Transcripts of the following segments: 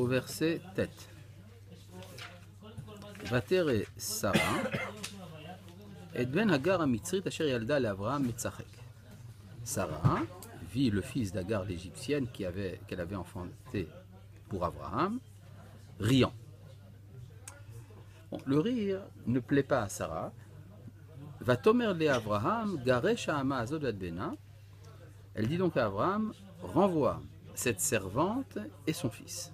au verset tête. Vatere Sarah et Ben Hagar Amitzrit Asher Yalda Avraham Metzachek. Sarah vit le fils d'Agar l'Égyptienne qu'elle avait enfanté pour Abraham, riant. Bon, le rire ne plaît pas à Sarah. Va tomer le Abraham garesh ha'ama azot adbena. Elle dit donc à Abraham, renvoie cette servante et son fils.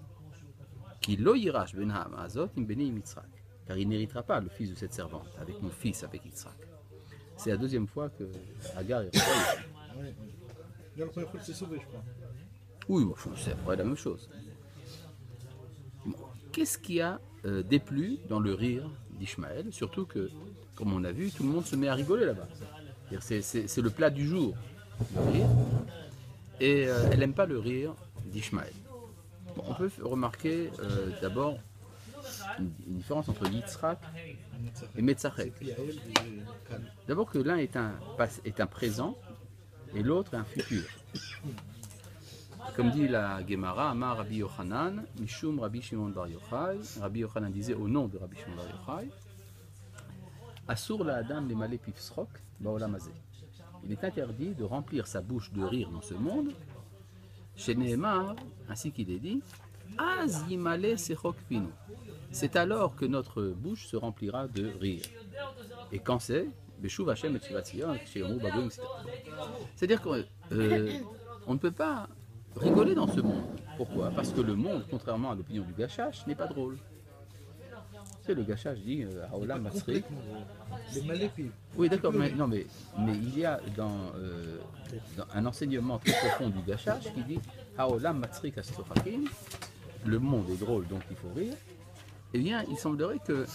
Qui lo yirash ben ha'ama azot im beni Yitzhak. Car il n'héritera pas le fils de cette servante avec mon fils, avec Yitzhak. C'est la deuxième fois que Agar est renvoyée. Ouais. La première fois, c'est sauvé, je crois. Oui, bon, c'est après la même chose. Bon, qu'est-ce qu'il y a déplu dans le rire d'Ishmaël? Surtout que, comme on a vu, tout le monde se met à rigoler là-bas. C'est le plat du jour, le rire. Et elle n'aime pas le rire d'Ishmaël. Bon, on peut remarquer d'abord une différence entre Yitzhak et Metzachek. D'abord que l'un est un présent et l'autre est un futur. Comme dit la Gemara, Amar Rabbi Yochanan, Mishum Rabbi Shimon Bar Yochai. Rabbi Yochanan disait au nom de Rabbi Shimon Bar Yochai, Asur la Adam le malé pifsrok baolam hazeh. Il est interdit de remplir sa bouche de rire dans ce monde. Chez Nehemar, ainsi qu'il est dit, Az yimale sechok pinu. C'est alors que notre bouche se remplira de rire. Et quand c'est Beshuv Hashem et Shivat Tzion, etc. C'est-à-dire qu'on ne peut pas rigoler dans ce monde. Pourquoi? Parce que le monde, contrairement à l'opinion du Gachash, n'est pas drôle. C'est le Gachash dit Haolam Matzrik. Les malépis. Oui, d'accord, mais il y a dans un enseignement très profond du Gachash qui dit Haolam Matzrik Astrochakim, le monde est drôle donc il faut rire. Eh bien, il semblerait que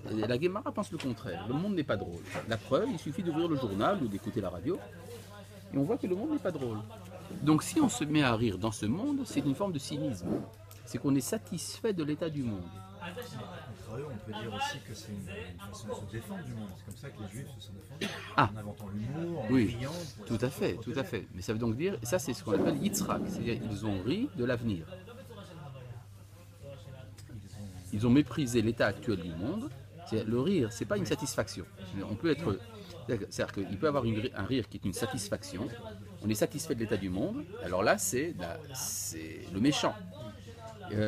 la Gemara pense le contraire. Le monde n'est pas drôle. La preuve, il suffit d'ouvrir le journal ou d'écouter la radio et on voit que le monde n'est pas drôle. Donc si on se met à rire dans ce monde, c'est une forme de cynisme. C'est qu'on est satisfait de l'état du monde. On peut dire aussi que c'est une façon de se défendre du monde. C'est comme ça que les Juifs se sont défendus. Ah. En inventant l'humour, en Oui, riant. tout à fait, tout à fait. Mais ça veut donc dire, ça c'est ce qu'on appelle Yitzhak, c'est-à-dire ils ont ri de l'avenir. Ils ont méprisé l'état actuel du monde. Le rire, c'est pas une satisfaction. On peut être, c'est-à-dire qu'il peut y avoir un rire qui est une satisfaction. On est satisfait de l'état du monde. Alors là, c'est le méchant.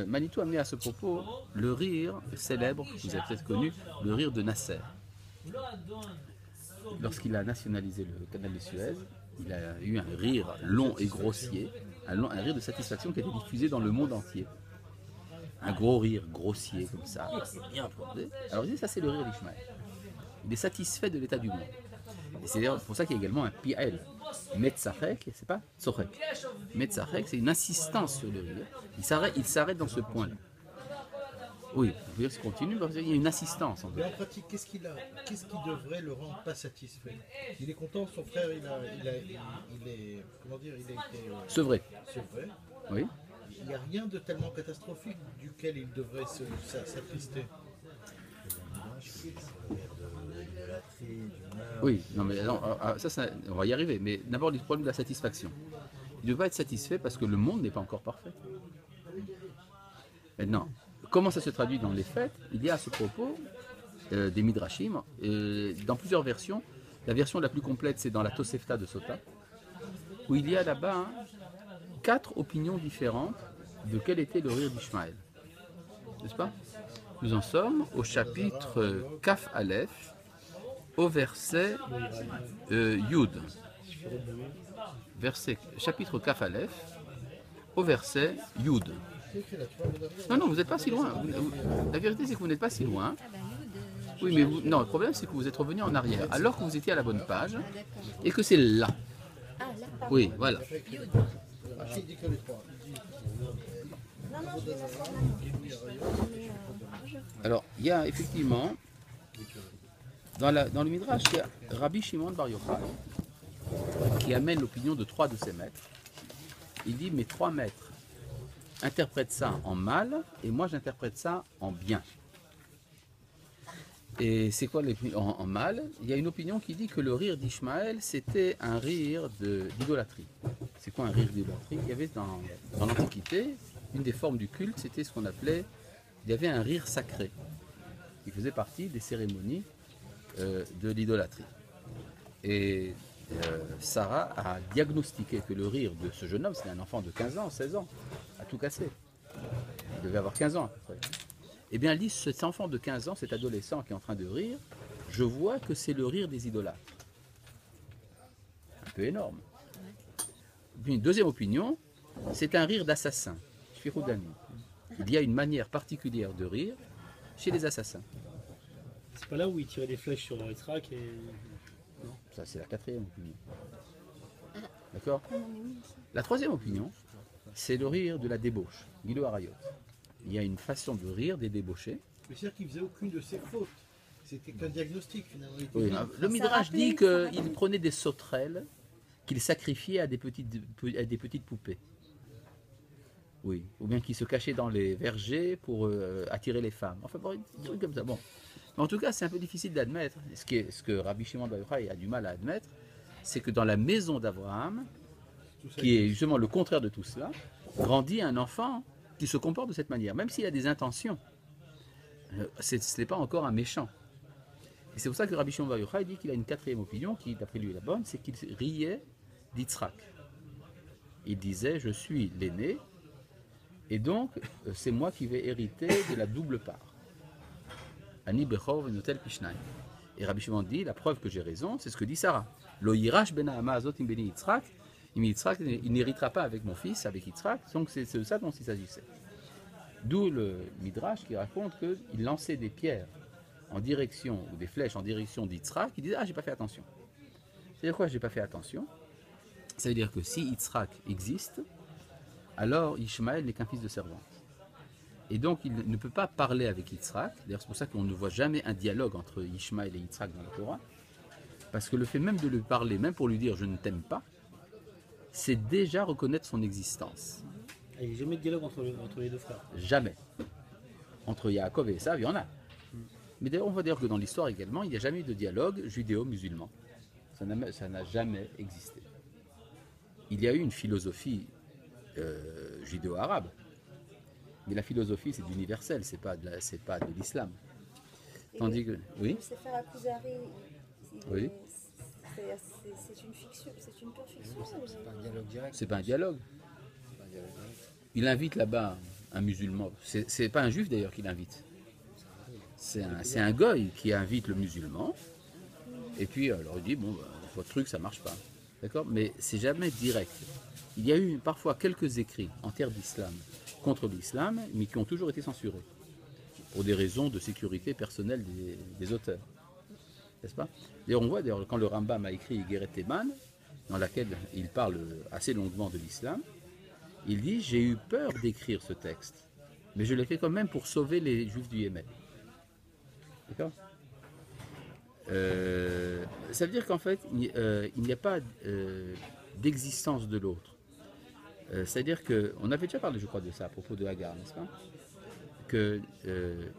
Manitou a amené à ce propos le rire célèbre, vous avez peut-être connu, le rire de Nasser. Lorsqu'il a nationalisé le canal de Suez, il a eu un rire long et grossier, un rire de satisfaction qui a été diffusé dans le monde entier. Un gros rire grossier comme ça, bien fondé. Alors ça c'est le rire d'Ishmaël. Il est satisfait de l'état du monde. Et c'est d'ailleurs pour ça qu'il y a également un pi'el. Metzachek, c'est pas Tzorek. Metzachek, c'est une insistance sur le rire. Il s'arrête dans ce point-là. Oui, on peut dire qu'il continue parce qu'il y a une assistance. Mais en pratique, qu'est-ce qui devrait le rendre pas satisfait? Il est content, son frère, il est, comment dire, il a été Sevré. sevré. Oui. Il n'y a rien de tellement catastrophique duquel il devrait s'attrister. Oui, non mais non, ça, on va y arriver. Mais d'abord, le problème de la satisfaction. Il ne doit pas être satisfait parce que le monde n'est pas encore parfait. Maintenant, comment ça se traduit dans les faits? Il y a à ce propos des Midrashim, dans plusieurs versions. La version la plus complète, c'est dans la Tosefta de Sota, où il y a là-bas 4 opinions différentes de quel était le rire d'Ishmaël. N'est-ce pas? Nous en sommes au chapitre Kaf Aleph, au verset Yud. Chapitre Kaf Aleph, au verset Yud. Non, vous n'êtes pas si loin. La vérité, c'est que vous n'êtes pas si loin. Oui, mais non, le problème, c'est que vous êtes revenu en arrière, alors que vous étiez à la bonne page, et que c'est là. Oui, voilà. Alors, il y a effectivement, dans le Midrash, il y a Rabbi Shimon Bar Yochai qui amène l'opinion de 3 de ses maîtres. Il dit, mes 3 maîtres interprètent ça en mal, et moi j'interprète ça en bien. Et c'est quoi en mal? Il y a une opinion qui dit que le rire d'Ishmaël, c'était un rire d'idolâtrie. C'est quoi un rire d'idolâtrie? Il y avait dans l'Antiquité, une des formes du culte, c'était ce qu'on appelait, il y avait un rire sacré, qui faisait partie des cérémonies de l'idolâtrie. Et Sarah a diagnostiqué que le rire de ce jeune homme, c'était un enfant de 15 ans, 16 ans, a tout cassé. Il devait avoir 15 ans à peu près. Eh bien, elle dit, cet enfant de 15 ans, cet adolescent qui est en train de rire, je vois que c'est le rire des idolâtres. Un peu énorme. Puis une deuxième opinion, c'est un rire d'assassin. Il y a une manière particulière de rire chez les assassins. C'est pas là où il tirait des flèches sur Yitzhak et... Non. Ça, c'est la quatrième opinion. D'accord? La troisième opinion, c'est le rire de la débauche. Guido Arayot. Il y a une façon de rire des débauchés. Mais c'est-à-dire qu'il faisait aucune de ses fautes. C'était qu'un diagnostic finalement. Il était Oui, bien. le Midrash dit qu'il prenait des sauterelles qu'il sacrifiait à des petites poupées. Oui, ou bien qu'il se cachait dans les vergers pour attirer les femmes. Enfin, bon, des trucs comme ça. Bon. Mais en tout cas, c'est un peu difficile d'admettre. Ce que Rabbi Shimon Bar Yochai a du mal à admettre, c'est que dans la maison d'Abraham, qui est justement le contraire de tout cela, grandit un enfant qui se comporte de cette manière, même s'il a des intentions. Ce n'est pas encore un méchant. Et c'est pour ça que Rabbi Shimon Bar Yochai dit qu'il a une quatrième opinion, qui d'après lui est la bonne, c'est qu'il riait d'Yitzhak. Il disait, je suis l'aîné, et donc c'est moi qui vais hériter de la double part. Ani Bechor venotel Pishnai. Et Rabbi Shimon dit, la preuve que j'ai raison, c'est ce que dit Sarah. Lo yirash ben ha'ama azot im beni Yitzhak, il n'héritera pas avec mon fils, avec Yitzhak, donc c'est de ça dont il s'agissait. D'où le Midrash qui raconte qu'il lançait des pierres en direction, ou des flèches en direction d'Yitzhak, il disait, ah, j'ai pas fait attention. C'est-à-dire quoi, j'ai pas fait attention? Ça veut dire que si Yitzhak existe, alors Ishmaël n'est qu'un fils de servante. Et donc il ne peut pas parler avec Yitzhak. D'ailleurs c'est pour ça qu'on ne voit jamais un dialogue entre Ishmaël et Yitzhak dans la Torah. Parce que le fait même de lui parler, même pour lui dire je ne t'aime pas, c'est déjà reconnaître son existence. Il n'y a jamais de dialogue entre les deux frères. Jamais. Entre Yaakov et Esav, il y en a. Mais d'ailleurs on va dire que dans l'histoire également, il n'y a jamais eu de dialogue judéo-musulman. Ça n'a jamais existé. Il y a eu une philosophie judéo-arabe. Mais la philosophie, c'est universel, c'est pas de l'islam. Tandis que... Oui. Le Sefer HaKuzari, Oui. c'est une fiction, c'est une pure fiction. C'est pas un dialogue direct. C'est pas un dialogue. C'est pas un dialogue direct. Il invite là-bas un musulman. C'est pas un juif d'ailleurs qui l'invite. C'est un goy qui invite le musulman. Et puis alors il dit bon, bah, votre truc ça marche pas. D'accord? Mais c'est jamais direct. Il y a eu parfois quelques écrits en terre d'islam contre l'islam, mais qui ont toujours été censurés pour des raisons de sécurité personnelle des auteurs. N'est-ce pas? D'ailleurs, on voit quand le Rambam a écrit Igeret Eman, dans laquelle il parle assez longuement de l'islam, il dit j'ai eu peur d'écrire ce texte, mais je l'ai fait quand même pour sauver les Juifs du Yémen. D'accord? Ça veut dire qu'en fait, il n'y a pas d'existence de l'autre. C'est-à-dire qu'on avait déjà parlé, je crois, de ça à propos de Hagar, n'est-ce pas? Que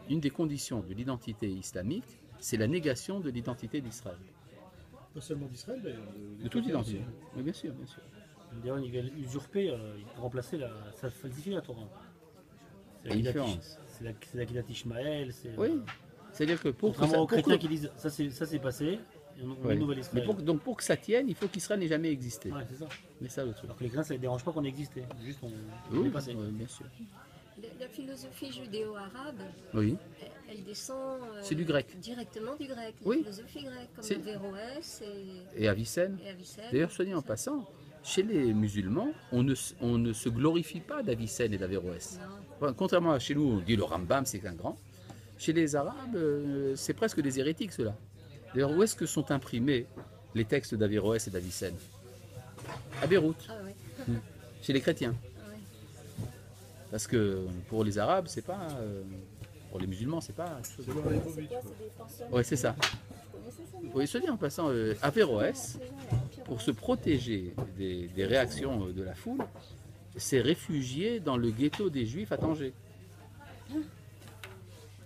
une des conditions de l'identité islamique, c'est la négation de l'identité d'Israël. Pas seulement d'Israël d'ailleurs. De toute identité. Oui, bien sûr, bien sûr. D'ailleurs, il vient usurper, remplacer ça falsifie la Torah. Il y a une différence. C'est la Kedat Ishmaël. Oui. C'est-à-dire que pour Contrairement aux chrétiens qui disent ça c'est passé, on oui. nouvelle Israël. Mais donc pour que ça tienne, il faut qu'Israël n'ait jamais existé. Ouais, c'est ça. Mais ça le truc. Alors que les chrétiens, ça ne dérange pas qu'on ait existé. Juste on Oui, est passé. oui, bien sûr. La philosophie judéo-arabe, Oui. elle descend C'est du grec. Directement du grec. Oui. La philosophie grecque, comme C'est- Averroès Et Avicenne. et Avicenne. D'ailleurs, soit dit en passant, chez les musulmans, on ne se glorifie pas d'Avicenne et d'Averroès. Non. Enfin, contrairement à chez nous, on dit le Rambam, c'est un grand. Chez les Arabes, c'est presque des hérétiques, ceux-là. D'ailleurs, où est-ce que sont imprimés les textes d'Averroès et d'Avicenne? À Beyrouth, Ah oui. chez les chrétiens. Ah oui. Parce que pour les Arabes, c'est pas... pour les musulmans, c'est pas... C'est dans les C'est Bobites, quoi? quoi. C'est des penseurs. Ouais, c'est ça. Vous connaissez ça, non? Oui, soit dit en passant, Averroès, Ces gens-là, pire. pour se protéger des réactions de la foule, s'est réfugié dans le ghetto des Juifs à Tanger.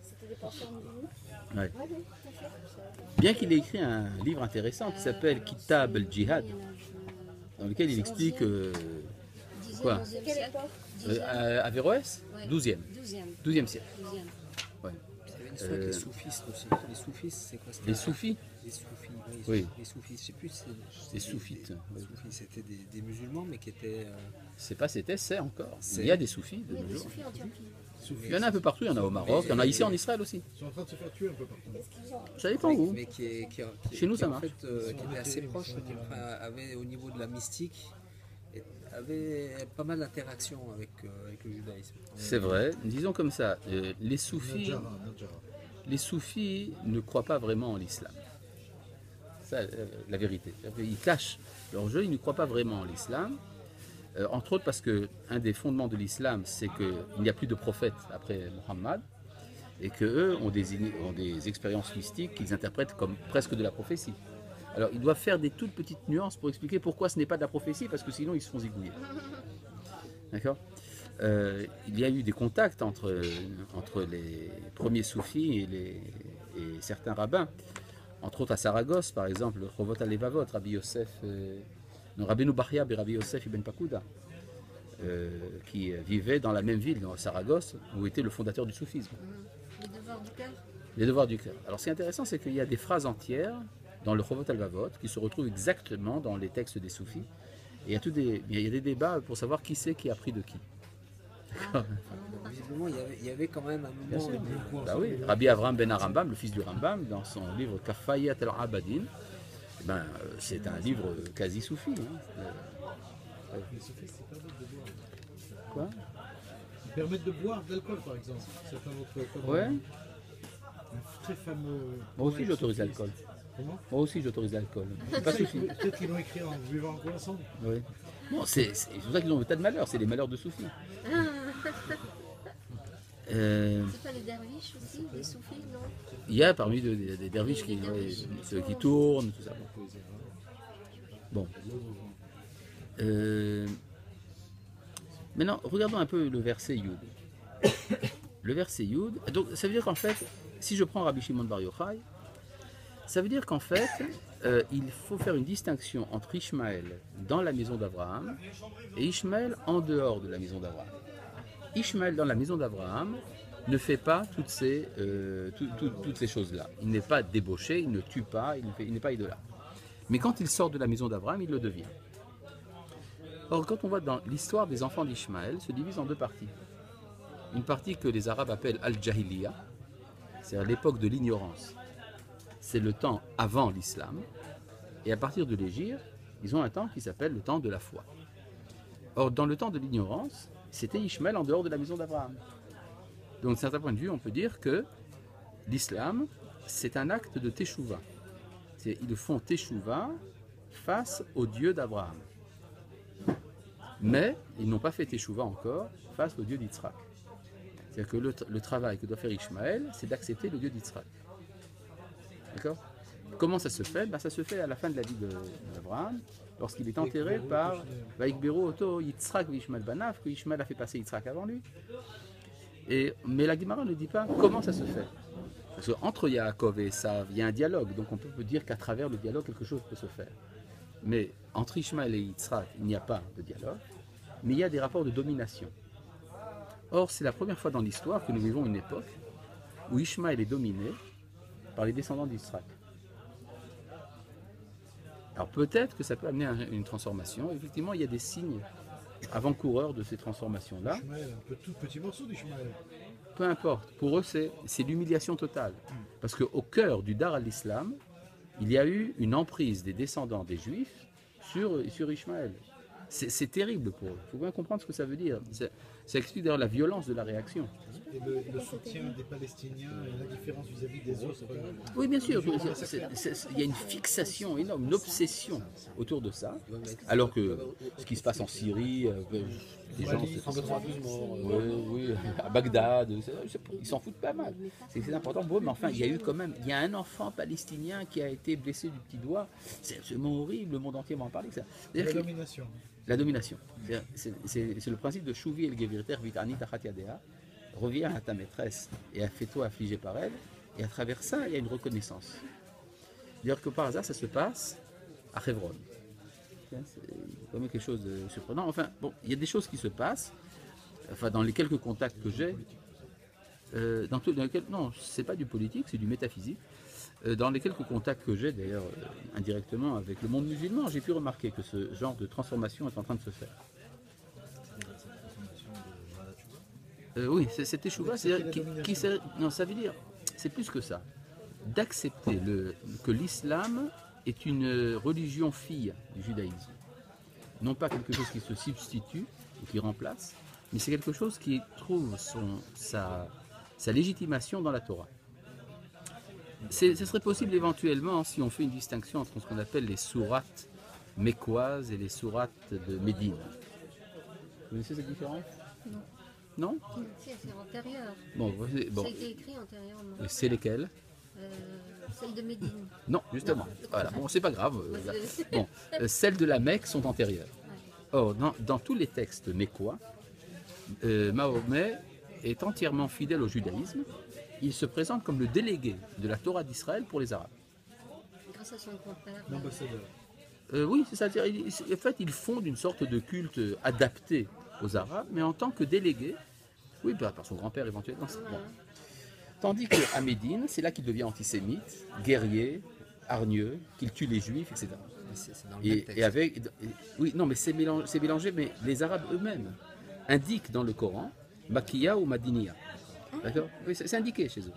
C'était des penseurs musulmans. Ouais. Oui, oui, tout à fait. Bien qu'il ait écrit un livre intéressant qui s'appelle Kitab al-Jihad, dans lequel il explique quoi? De quelle époque? Averroès, Ouais. 12e, 12e. 12e siècle. 12e. Ouais. Il y avait une histoire avec les soufistes aussi. Les soufistes, c'est quoi c'était Les soufis, Les soufis, Oui. Les soufis, je sais plus. Les soufites, Les oui. soufis, c'était des musulmans, mais qui étaient. c'est pas c'était, c'est encore. C'est- Il y a des soufis de Oui, nos des jours. soufis en Turquie. Il y en a un peu partout, il y en a au Maroc, il y en a ici en Israël aussi. Ils sont en train de se faire tuer un peu partout. Est-ce qu'ils ont Ça dépend où. Mais Chez nous, ça en marche. fait, qui était assez proche, enfin, avait au niveau de la mystique, avait pas mal d'interactions avec le judaïsme. C'est vrai. Disons comme ça, les soufis, Nadjara. les soufis ne croient pas vraiment en l'islam. Ça, la vérité. Ils cachent leur jeu, ils ne croient pas vraiment en l'islam. Entre autres parce que un des fondements de l'islam, c'est qu'il n'y a plus de prophètes après Mohammed et qu'eux ont des expériences mystiques qu'ils interprètent comme presque de la prophétie. Alors ils doivent faire des toutes petites nuances pour expliquer pourquoi ce n'est pas de la prophétie, parce que sinon ils se font zigouiller. D'accord. Il y a eu des contacts entre les premiers soufis et certains rabbins, entre autres à Saragosse, par exemple, le Chovot Alevavot, Rabbi Yosef, Rabbeinu Bachya et Rabbi Yosef Ibn Pakuda, qui vivaient dans la même ville, dans Saragosse, où était le fondateur du soufisme. Les devoirs du cœur. Les devoirs du cœur. Alors ce qui est intéressant, c'est qu'il y a des phrases entières dans le Chovot Alevavot qui se retrouvent exactement dans les textes des soufis. Et il y a des débats pour savoir qui c'est qui a pris de qui. Donc, visiblement, il y avait quand même un Bien moment. sûr. Bah oui, Rabbi Avraham ben Arambam, le fils du Rambam, dans son livre Kafayat al-Abadin, c'est un livre quasi soufi. Hein. Les soufis, c'est pas de boire. Quoi? Ils permettent de boire de l'alcool, par exemple. Certains d'entre eux. Comme Ouais. Un très fameux. Moi aussi poète j'autorise soufiste. l'alcool. Comment Moi aussi j'autorise l'alcool. C'est pas soufi. Peut-être qu'ils l'ont écrit en buvant en croissant. Oui. Bon, c'est pour ça qu'ils ont un tas de malheurs, c'est les malheurs de soufis. C'est pas les derviches aussi, les soufis, non? Il y a parmi eux des derviches qui, ceux qui tournent, tout ça. Bon. Maintenant, regardons un peu le verset Yud. Le verset Yud, donc ça veut dire qu'en fait, si je prends Rabbi Shimon Bar Yochai, ça veut dire qu'en fait, il faut faire une distinction entre Ishmaël dans la maison d'Abraham et Ishmaël en dehors de la maison d'Abraham. Ishmaël dans la maison d'Abraham ne fait pas toutes ces choses-là. Il n'est pas débauché, il ne tue pas, il n'est pas idolâtre. Mais quand il sort de la maison d'Abraham, il le devient. Or, quand on voit dans l'histoire des enfants d'Ishmaël, se divise en deux parties. Une partie que les Arabes appellent Al-Jahiliya, c'est-à-dire l'époque de l'ignorance. C'est le temps avant l'islam. Et à partir de l'Hégire, ils ont un temps qui s'appelle le temps de la foi. Or, dans le temps de l'ignorance, c'était Ishmaël en dehors de la maison d'Abraham. Donc, d'un certain point de vue, on peut dire que l'islam, c'est un acte de teshuva. Ils font teshuva face au Dieu d'Abraham. Mais ils n'ont pas fait teshuva encore face au Dieu d'Yitzhak. C'est-à-dire que le travail que doit faire Ishmaël, c'est d'accepter le Dieu d'Yitzhak. D'accord? Comment ça se fait? Ça se fait à la fin de la vie d'Abraham, lorsqu'il est enterré par Vaikberu Oto Yitzhak Ishmael Banav, que Ishmael a fait passer Yitzhak avant lui. Mais la Gemara ne dit pas comment ça se fait. Parce qu'entre Yaakov et Esav, il y a un dialogue, donc on peut dire qu'à travers le dialogue, quelque chose peut se faire. Mais entre Ishmael et Yitzhak, il n'y a pas de dialogue, mais il y a des rapports de domination. Or, c'est la première fois dans l'histoire que nous vivons une époque où Ishmael est dominé par les descendants d'Yitzhak. Alors peut-être que ça peut amener une transformation. Effectivement, il y a des signes avant-coureurs de ces transformations-là. Ishmaël, un peu tout petit morceau d'Ishmaël. Peu importe, pour eux c'est l'humiliation totale. Parce qu'au cœur du Dar al-Islam, il y a eu une emprise des descendants des Juifs sur Ishmaël. C'est terrible pour eux. Il faut bien comprendre ce que ça veut dire. Ça explique d'ailleurs la violence de la réaction. Et le soutien des Palestiniens et la différence vis-à-vis des autres. Oui, bien sûr. Il y a une fixation énorme, une obsession autour de ça. Alors que ce qui se passe en Syrie, les gens, 192 morts. oui, à Bagdad, ils s'en foutent pas mal. C'est important pour eux, mais enfin, il y a eu quand même, il y a un enfant palestinien qui a été blessé du petit doigt. C'est absolument horrible, le monde entier va en parler. La domination. La domination. C'est le principe de Chouvi el Gevirter Vitani Tachat Yadea. Reviens à ta maîtresse et fais-toi affliger par elle. Et à travers ça, il y a une reconnaissance. D'ailleurs que par hasard, ça se passe à Hebron. C'est quand même quelque chose de surprenant. Enfin, bon, il y a des choses qui se passent enfin dans les quelques contacts que j'ai, non, c'est pas du politique, c'est du métaphysique. Dans les quelques contacts que j'ai, d'ailleurs, indirectement avec le monde musulman, j'ai pu remarquer que ce genre de transformation est en train de se faire. Oui, c'est teshuva, c'est-à-dire non, ça veut dire, c'est plus que ça, d'accepter que l'islam est une religion fille du judaïsme. Non pas quelque chose qui se substitue ou qui remplace, mais c'est quelque chose qui trouve sa légitimation dans la Torah. Ce serait possible éventuellement si on fait une distinction entre ce qu'on appelle les sourates mécoises et les sourates de Médine. Vous connaissez cette différence? Non. Non? C'est antérieur. Bon. Ça a été écrit antérieurement. Et c'est lesquelles? Celle de Médine. Non, justement. Voilà. Bon, c'est pas grave. Bon, celles de la Mecque sont antérieures. Or, dans tous les textes mécois, Mahomet est entièrement fidèle au judaïsme. Il se présente comme le délégué de la Torah d'Israël pour les Arabes. Grâce à son grand-père. L'ambassadeur. Oui, c'est ça. En fait, il fonde une sorte de culte adapté aux Arabes, mais en tant que délégué, oui, par son grand-père éventuellement. Bon. Tandis qu'à Médine, c'est là qu'il devient antisémite, guerrier, hargneux, qu'il tue les Juifs, etc. C'est dans le même texte. Oui, non, mais c'est mélangé, mais les Arabes eux-mêmes indiquent dans le Coran Makiya ou Madiniya. D'accord? Oui, c'est indiqué chez eux.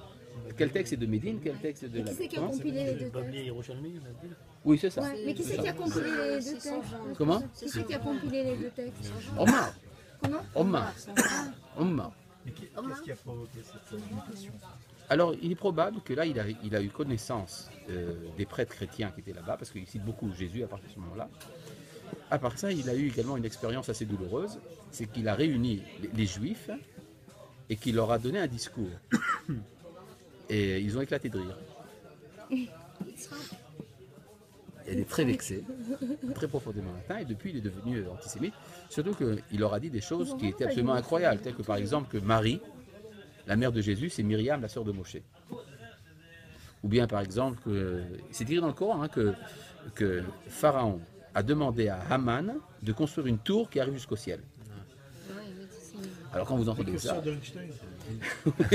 Quel texte est de Médine, quel texte est de la Qui c'est qui a Comment compilé les deux Babli textes? et Yerushalmi, on a dit. Oui, c'est ça. Ouais, mais qui c'est qui a compilé les deux textes? Comment? Qui c'est qui a compilé les deux textes? Omar. Comment? Omar. Omar. Mais qu'est-ce qui a provoqué cette mutation? Alors, il est probable que là, il a eu connaissance des prêtres chrétiens qui étaient là-bas, parce qu'il cite beaucoup Jésus à partir de ce moment-là. À part ça, il a eu également une expérience assez douloureuse, c'est qu'il a réuni les Juifs et qu'il leur a donné un discours. Et ils ont éclaté de rire. Elle est très vexée, très profondément atteinte, et depuis il est devenu antisémite. Surtout qu'il leur a dit des choses qui étaient absolument incroyables, telles que par exemple que Marie, la mère de Jésus, c'est Myriam, la sœur de Moshe. Ou bien par exemple, c'est écrit dans le Coran que Pharaon a demandé à Haman de construire une tour qui arrive jusqu'au ciel. Alors quand vous entendez ça... Précurseur d'Einstein.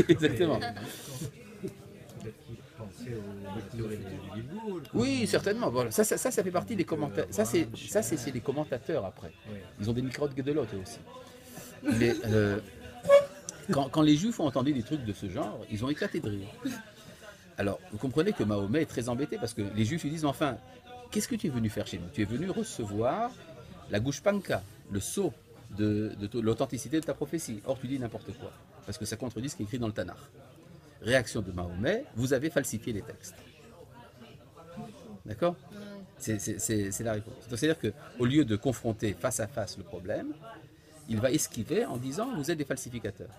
Exactement. Peut-être qu'il pensait aux théories du Bilboul. Oui, certainement. Voilà. Ça fait partie des commentateurs. Ça, c'est les commentateurs après. Ils ont des micros de l'autre aussi. Mais, quand les Juifs ont entendu des trucs de ce genre, ils ont éclaté de rire. Alors, vous comprenez que Mahomet est très embêté parce que les Juifs lui disent enfin, qu'est-ce que tu es venu faire chez nous? Tu es venu recevoir la gushpanka, le sceau de l'authenticité de ta prophétie. Or, tu dis n'importe quoi parce que ça contredit ce qui est écrit dans le Tanakh. Réaction de Mahomet, vous avez falsifié les textes. D'accord? C'est la réponse. C'est-à-dire qu'au lieu de confronter face à face le problème, il va esquiver en disant vous êtes des falsificateurs.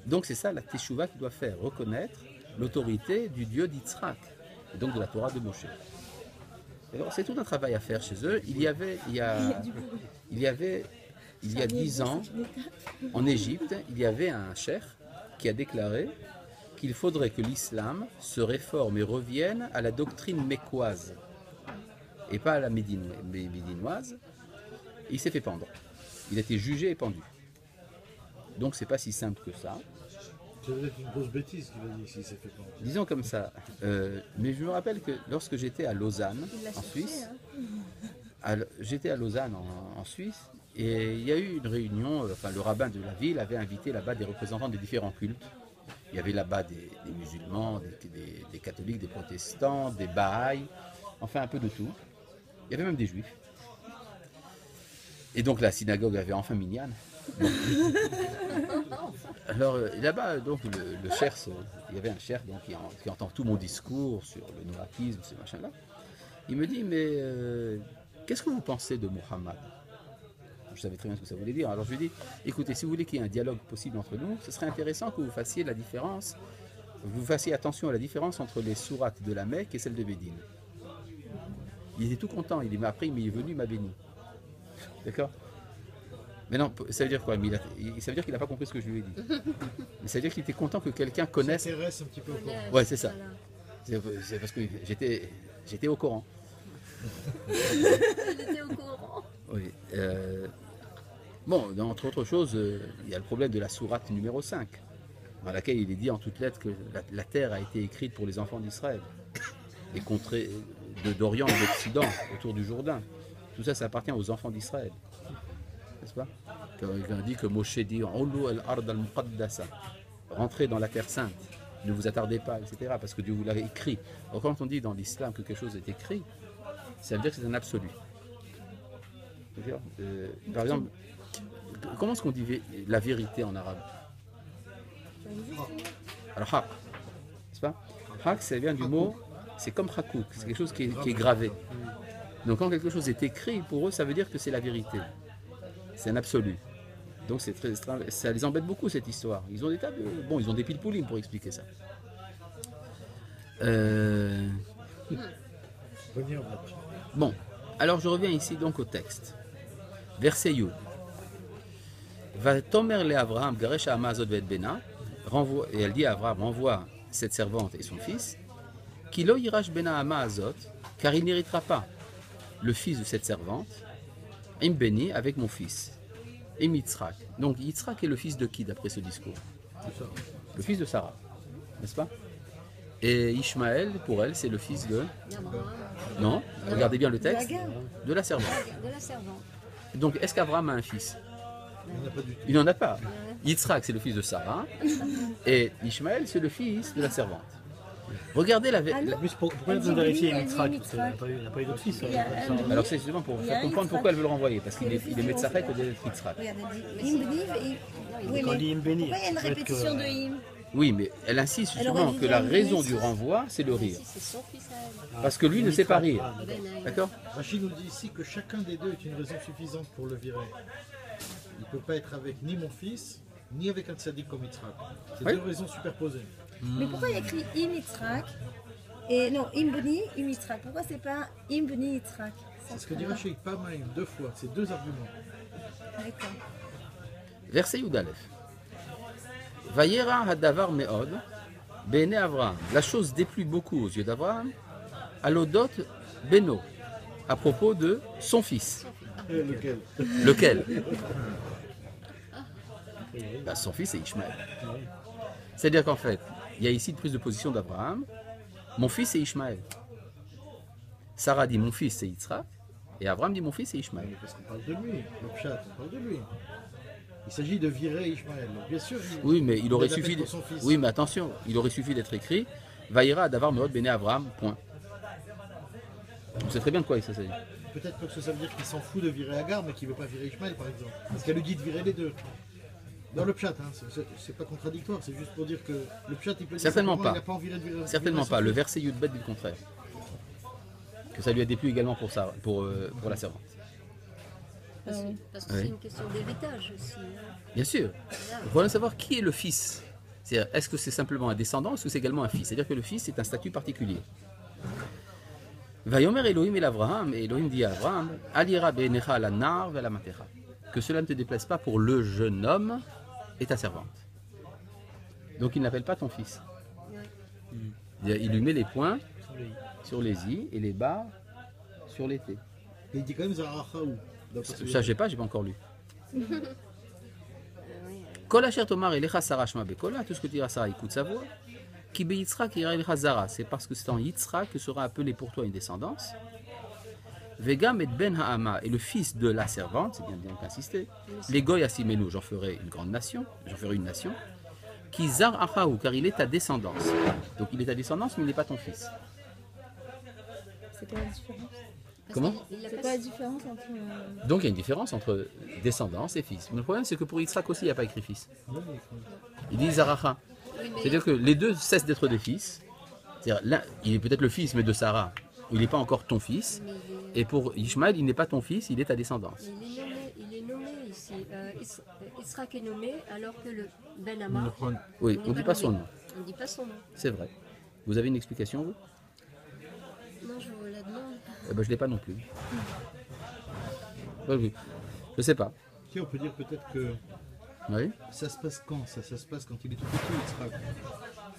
Donc c'est ça la teshuva qui doit faire, reconnaître l'autorité du Dieu d'Yitzhak, et donc de la Torah de Moshe. C'est tout un travail à faire chez eux. Il y a 10 ans, en Égypte, il y avait un cheikh qui a déclaré qu'il faudrait que l'islam se réforme et revienne à la doctrine mécoise et pas à la médinoise. Il s'est fait pendre. Il a été jugé et pendu. Donc c'est pas si simple que ça. C'est peut-être une grosse bêtise qu'il a dit s'il s'est fait prendre. Disons comme ça. Mais je me rappelle que lorsque j'étais à Lausanne, en Suisse, j'étais à Lausanne en Suisse, et il y a eu une réunion, enfin le rabbin de la ville avait invité là-bas des représentants des différents cultes. Il y avait là-bas des musulmans, des catholiques, des protestants, des Bahaïs, enfin un peu de tout. Il y avait même des juifs. Et donc la synagogue avait enfin minyan. Bon. Alors là-bas, donc le cherche, il y avait un cherche donc, qui entend tout mon discours sur le noatisme, ce machin-là. Il me dit, mais qu'est-ce que vous pensez de Muhammad? Je savais très bien ce que ça voulait dire. Alors je lui dis, écoutez, si vous voulez qu'il y ait un dialogue possible entre nous, ce serait intéressant que vous fassiez la différence, vous fassiez attention à la différence entre les sourates de la Mecque et celles de Médine. Il était tout content, il m'a appris, mais il est venu, il m'a béni. D'accord? Mais non, ça veut dire quoi? Ça veut dire qu'il n'a pas compris ce que je lui ai dit. Mais ça veut dire qu'il était content que quelqu'un connaisse. Ça s'intéresse un petit peu au Coran. Ouais, c'est ça. C'est parce que j'étais au Coran. Il était au courant. Oui. Bon, entre autres choses, il y a le problème de la sourate numéro 5, dans laquelle il est dit en toutes lettres que la terre a été écrite pour les enfants d'Israël, et contrée d'Orient et d'Occident, autour du Jourdain. Tout ça, ça appartient aux enfants d'Israël. N'est-ce pas? Quand on dit que Moshe dit Ulu al-ard al-muqaddasa, rentrez dans la terre sainte, ne vous attardez pas, etc. Parce que Dieu vous l'a écrit. Alors, quand on dit dans l'islam que quelque chose est écrit, ça veut dire que c'est un absolu. C'est-à-dire, par exemple, comment est-ce qu'on dit la vérité en arabe? Alors, haq, n'est-ce pas? Haq, ça vient du mot, c'est comme hakouk, c'est quelque chose qui est gravé. Donc, quand quelque chose est écrit, pour eux, ça veut dire que c'est la vérité. C'est un absolu. Donc, ça les embête beaucoup, cette histoire. Ils ont des tas de... Bon, ils ont des pilpoulim pour expliquer ça. Bon, alors je reviens ici donc au texte. Verset Yud. Va tomer le Avraham garesh ha'amazot ve'et bena, et elle dit à Avraham, renvoie cette servante et son fils, qui lo yirash bena ha'amazot, car il n'héritera pas le fils de cette servante, im beni, avec mon fils, im Yitzhak. Donc Yitzhak est le fils de qui d'après ce discours? Le fils de Sarah, n'est-ce pas? Et Ishmaël, pour elle, c'est le fils de... Non, regardez bien le texte. De la servante. De la servante. Donc, est-ce qu'Abraham a un fils? Il n'en a pas. Yitzhak, c'est le fils de Sarah. Et Ishmaël, c'est le fils de la servante. Regardez la... Mais pourquoi elle veut vérifier Yitzhak? Il n'a pas eu d'autre fils. Alors, c'est justement pour faire comprendre pourquoi elle veut le renvoyer. Parce qu'il est Metzarek au délai de Yitzhak. Quand on dit Imbeni, Pourquoi il y a une répétition de hymne? Oui, mais elle insiste justement que la raison du renvoi, c'est le rire. C'est son fils à elle. Parce que lui ne sait pas rire. D'accord? Rachid nous dit ici que chacun des deux est une raison suffisante pour le virer. Il ne peut pas être avec ni mon fils, ni avec un tzaddik comme Yitzhak. C'est Oui. deux raisons superposées. Mais pourquoi il y a écrit Im Yitzhak et non, Im Beni, Im Yitzhak? Pourquoi c'est pas Im Beni Yitzhak? C'est ce que dit Rachid pas mal, deux fois. C'est deux arguments. D'accord. Verset Yudalef. Vayera hadavar meod, bene Avraham. La chose déplut beaucoup aux yeux d'Avraham, alodot beno, à propos de son fils. Lequel? Lequel? Ben, son fils est Ishmaël. C'est-à-dire qu'en fait, il y a ici une prise de position d'Abraham. Mon fils c'est Ishmaël. Sarah dit mon fils c'est Yitzhak. Et Abraham dit mon fils c'est Ishmaël. Parce qu'on parle de lui. Le pshat, on parle de lui. Il s'agit de virer Ishmaël. Bien sûr. Oui, mais il aurait suffi. Pour son fils. Oui, mais attention, il aurait suffi d'être écrit Vaïra Davar Meod Bene Avraham. Point. On sait très bien de quoi il s'agit. Peut-être que ça veut dire qu'il s'en fout de virer Agar, mais qu'il ne veut pas virer Ishmaël, par exemple. Parce qu'elle lui dit de virer les deux. Dans le pshat, hein, c'est pas contradictoire, c'est juste pour dire que le pshat, il peut dire Certainement pas. Il n'a pas envie de virer. Certainement pas. Le verset Yudbet dit le contraire. Que ça lui a déplu également pour la servante. Parce que Oui. c'est une question d'héritage aussi. Hein. Bien sûr. Il faut savoir qui est le fils. C'est-à-dire, est-ce que c'est simplement un descendant ou est-ce que c'est également un fils? C'est-à-dire que le fils est un statut particulier. Vayomer Elohim el Avraham, et Elohim dit à Avraham, Alira be'enecha la nar ve'la matecha. Que cela ne te déplaise pas pour le jeune homme et ta servante. Donc il n'appelle pas ton fils. Il lui met les points sur les i et les barres sur les t. Et il dit quand même Zarachaou. Ça, j'ai pas encore lu. Kol asher tomar elecha Sarah shma bekola, tout ce que tu diras Sarah, écoute sa voix. Ki be Yitzhak ira elecha Zara, c'est parce que c'est en Yitzhak que sera appelé pour toi une descendance. Vegam et ben ha'ama, et le fils de la servante, c'est bien insisté. Les goy asimenu, j'en ferai une grande nation, j'en ferai une nation. Ki zar achaou, car il est ta descendance. Donc il est ta descendance, mais il n'est pas ton fils. C'est quoi la différence? Comment? C'est quoi la différence entre. Donc il y a une différence entre descendance et fils. Mais le problème, c'est que pour Yitzhak aussi, il n'y a pas écrit fils. Il dit Zaracha. C'est-à-dire que les deux cessent d'être des fils. C'est-à-dire, l'un, il est peut-être le fils, mais de Sarah. Il n'est pas encore ton fils. Et pour Ishmaël, il n'est pas ton fils, il est ta descendance. Il est nommé ici. Yitzhak est nommé alors que le Ben Amar. Oui, on ne dit pas son nom. On ne dit pas son nom. C'est vrai. Vous avez une explication, vous? Non, je vous la demande. Eh ben, je ne l'ai pas non plus. Je ne sais pas. Tiens, on peut dire peut-être que Oui. ça se passe quand ça se passe quand il est tout petit, Yitzhak.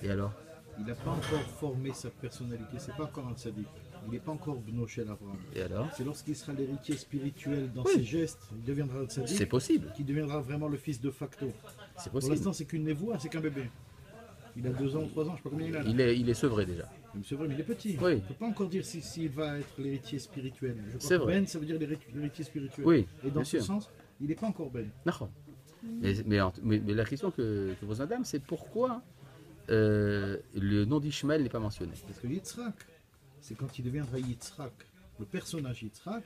Et alors? il n'a pas encore formé sa personnalité, c'est pas encore un sadique. Il n'est pas encore Bno Shel Avraham. Et alors? C'est lorsqu'il sera l'héritier spirituel dans Oui. ses gestes, il deviendra un C'est sadique, possible. qui deviendra vraiment le fils de facto. C'est Pour possible. l'instant, c'est qu'une névoie, c'est qu'un bébé. Il a 2 ans ou 3 ans, je ne sais pas combien il a. Là. Il est sevré déjà. C'est vrai, mais il est petit. Oui. On ne peut pas encore dire s'il va être l'héritier spirituel. Je crois C'est que vrai. Ben, ça veut dire l'héritier spirituel. Oui, Et dans bien ce sûr. sens, il n'est pas encore Ben. D'accord. Mais la question que pose madame, c'est pourquoi le nom d'Ishmaël n'est pas mentionné? Parce que Yitzhak, c'est quand il deviendra Yitzhak, le personnage Yitzhak,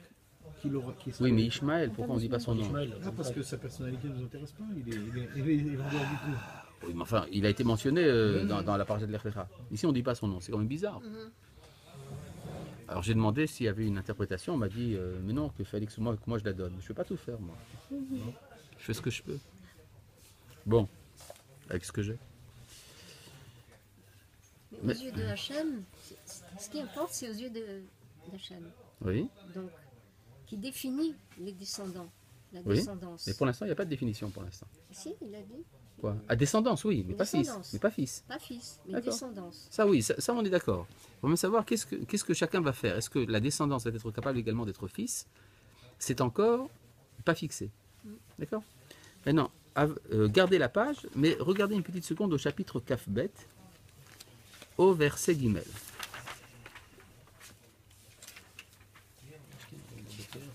qu'il aura. Oui, mais Ishmaël, pourquoi on ne dit pas son nom? Ishmael, Ah, parce que sa personnalité ne nous intéresse pas, il est en dehors du tout. Oui, mais enfin, il a été mentionné dans la partie de l'Echlecha. Ici, on ne dit pas son nom, c'est quand même bizarre. Alors j'ai demandé s'il y avait une interprétation, on m'a dit mais non, que Félix, que moi je la donne. Je ne peux pas tout faire, moi. Je fais ce que je peux. Bon, avec ce que j'ai. Mais aux yeux de Hachem, ce qui importe, c'est aux yeux d'Hachem. Oui, Donc, qui définit les descendants, la Oui. descendance. mais pour l'instant, il n'y a pas de définition pour l'instant. Si, il a dit, Quoi? À descendance, oui, mais pas fils. Descendance. Mais pas fils. pas fils, mais D'accord. descendance. Ça oui, ça on est d'accord. On veut savoir qu'est-ce que chacun va faire. Est-ce que la descendance va être capable également d'être fils? C'est encore pas fixé. D'accord? Maintenant, gardez la page, mais regardez une petite seconde au chapitre Kafbet, au verset Gimel.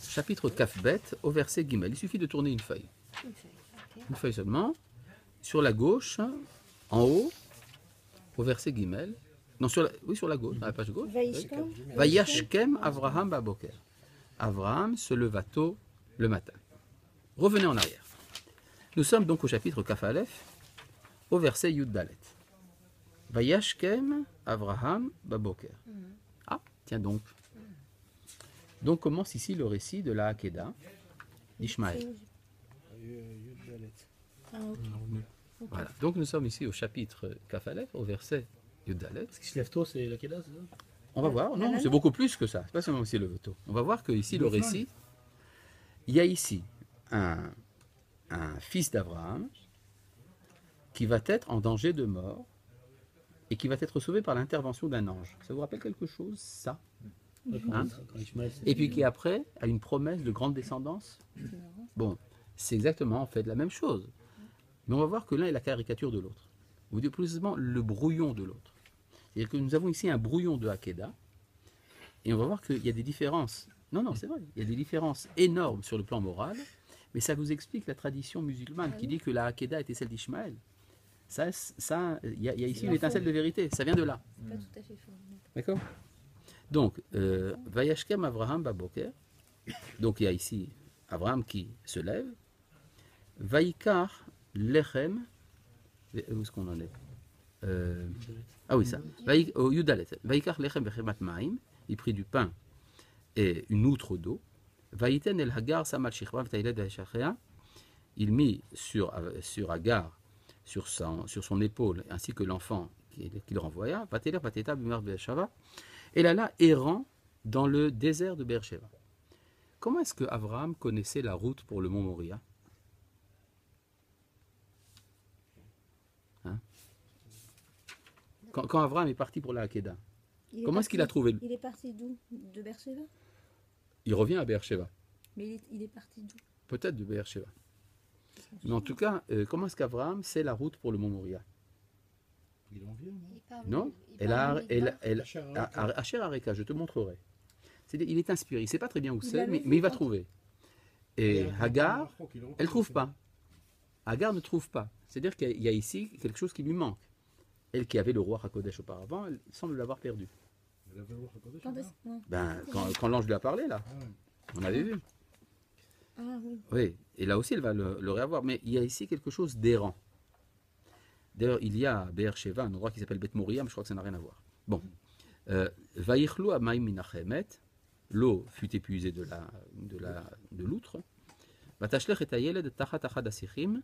Chapitre Kafbet, au verset Gimel. Il suffit de tourner une feuille. Une feuille seulement. Sur la gauche, en haut, au verset Gimel. Non, sur la gauche, dans la page gauche. Vaishkan. Vayashkem Avraham Baboker. Avraham se leva tôt le matin. Revenez en arrière. Nous sommes donc au chapitre Kafalef, au verset Yud Dalet. Vayashkem Avraham Baboker. Ah, tiens donc. Donc commence ici le récit de la Hakeda d'Ishmaël. Ah, ok. Voilà. Donc nous sommes ici au chapitre Kafalef, au verset Yud Dalet. Ce qui se lève tôt, c'est la Kedah, c'est ça? On va voir, non, c'est beaucoup plus que ça. C'est pas seulement aussi le veto. On va voir que ici le récit, il y a ici un fils d'Abraham qui va être en danger de mort et qui va être sauvé par l'intervention d'un ange. Ça vous rappelle quelque chose, ça? Hein? Quand Ishmael, c'est- Et puis qui après a une promesse de grande descendance. Bon, c'est exactement en fait la même chose. Mais on va voir que l'un est la caricature de l'autre. Ou plus précisément le brouillon de l'autre. C'est-à-dire que nous avons ici un brouillon de Hakeda, et on va voir qu'il y a des différences. Non, c'est vrai. Il y a des différences énormes sur le plan moral, mais ça vous explique la tradition musulmane qui dit que la Hakeda était celle d'Ishmaël. Il y a ici une étincelle de vérité. Ça vient de là. C'est pas tout à fait faux. D'accord? Donc, Vayashkem Avraham Baboker. Donc, il y a ici Avraham qui se lève. Vaikar Lechem. Où est-ce qu'on en est? Ah oui, ça. Au Yudalet. Vaikar Lechem Bechemat Maim. Il prit du pain et une outre d'eau. Vaïten El Hagar Samal Shichva Vtailed Vashachea. Il mit sur Hagar, sur son épaule, ainsi que l'enfant qu'il renvoya. Vateler Vateta Bimar Beersheva. Et là, errant dans le désert de Beersheva. Comment est-ce que Abraham connaissait la route pour le mont Moria? Hein? Quand Abraham est parti pour la Hakeda, comment est-ce qu'il a trouvé? Il est parti d'où? De Beersheba? Il revient à Beersheba. Mais il est parti d'où? Peut-être de Beersheba. Mais en tout cas, comment est-ce qu'Abraham sait la route pour le mont Moria? Il en vient, non? Il parle- Non? il parle de Midbar. Asher Areka. Asher Areka, je te montrerai. Il est inspiré, il ne sait pas très bien où c'est, l'avait mais il va vu, trouver. Et Hagar, elle ne trouve pas. Hagar ne trouve pas. C'est-à-dire qu'il y a ici quelque chose qui lui manque. Elle qui avait le roi Hakodesh auparavant, elle semble l'avoir perdu. Quand est-ce- non. Ben, quand l'ange lui a parlé, là, on avait vu. Ah oui. Oui, et là aussi, elle va le réavoir. Mais il y a ici quelque chose d'errant. D'ailleurs, il y a à Beersheva un endroit qui s'appelle Beth Moria, mais je crois que ça n'a rien à voir. Bon. Vayichlu Amaim Minachemet, l'eau fut épuisée de l'outre. Vatachlech et Ayeled Tachat Achad Asichim,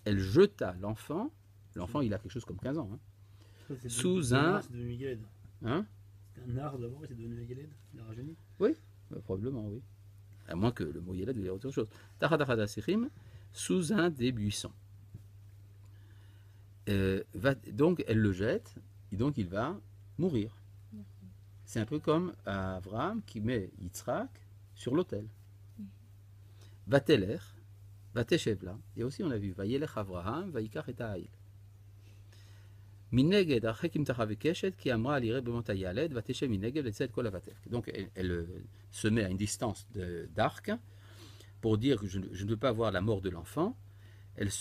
elle jeta l'enfant. L'enfant, il a quelque chose comme 15 ans. Hein. Ça, c'est Sous devenu- un- C'est devenu Yeled. Hein? C'était un art d'abord et c'est devenu Yeled. Il a rajeuni. Probablement, oui. À moins que le mot Yeled veut dire autre chose. Tachat Achad Asichim, sous un des buissons. Donc, elle le jette. et donc il va mourir. C'est un peu comme Abraham qui met Yitzhak sur l'autel. Vatelech, vateshev là. Et aussi on a vu Vayelech Abraham, Vayikach et Ta'aïl. Mineged Archekim Tachavekeshet qui amra alire b'montayaled, vateshev mineged etzed kol avatek. Donc elle se met à une distance d'arc pour dire que je ne veux pas voir la mort de l'enfant. Elle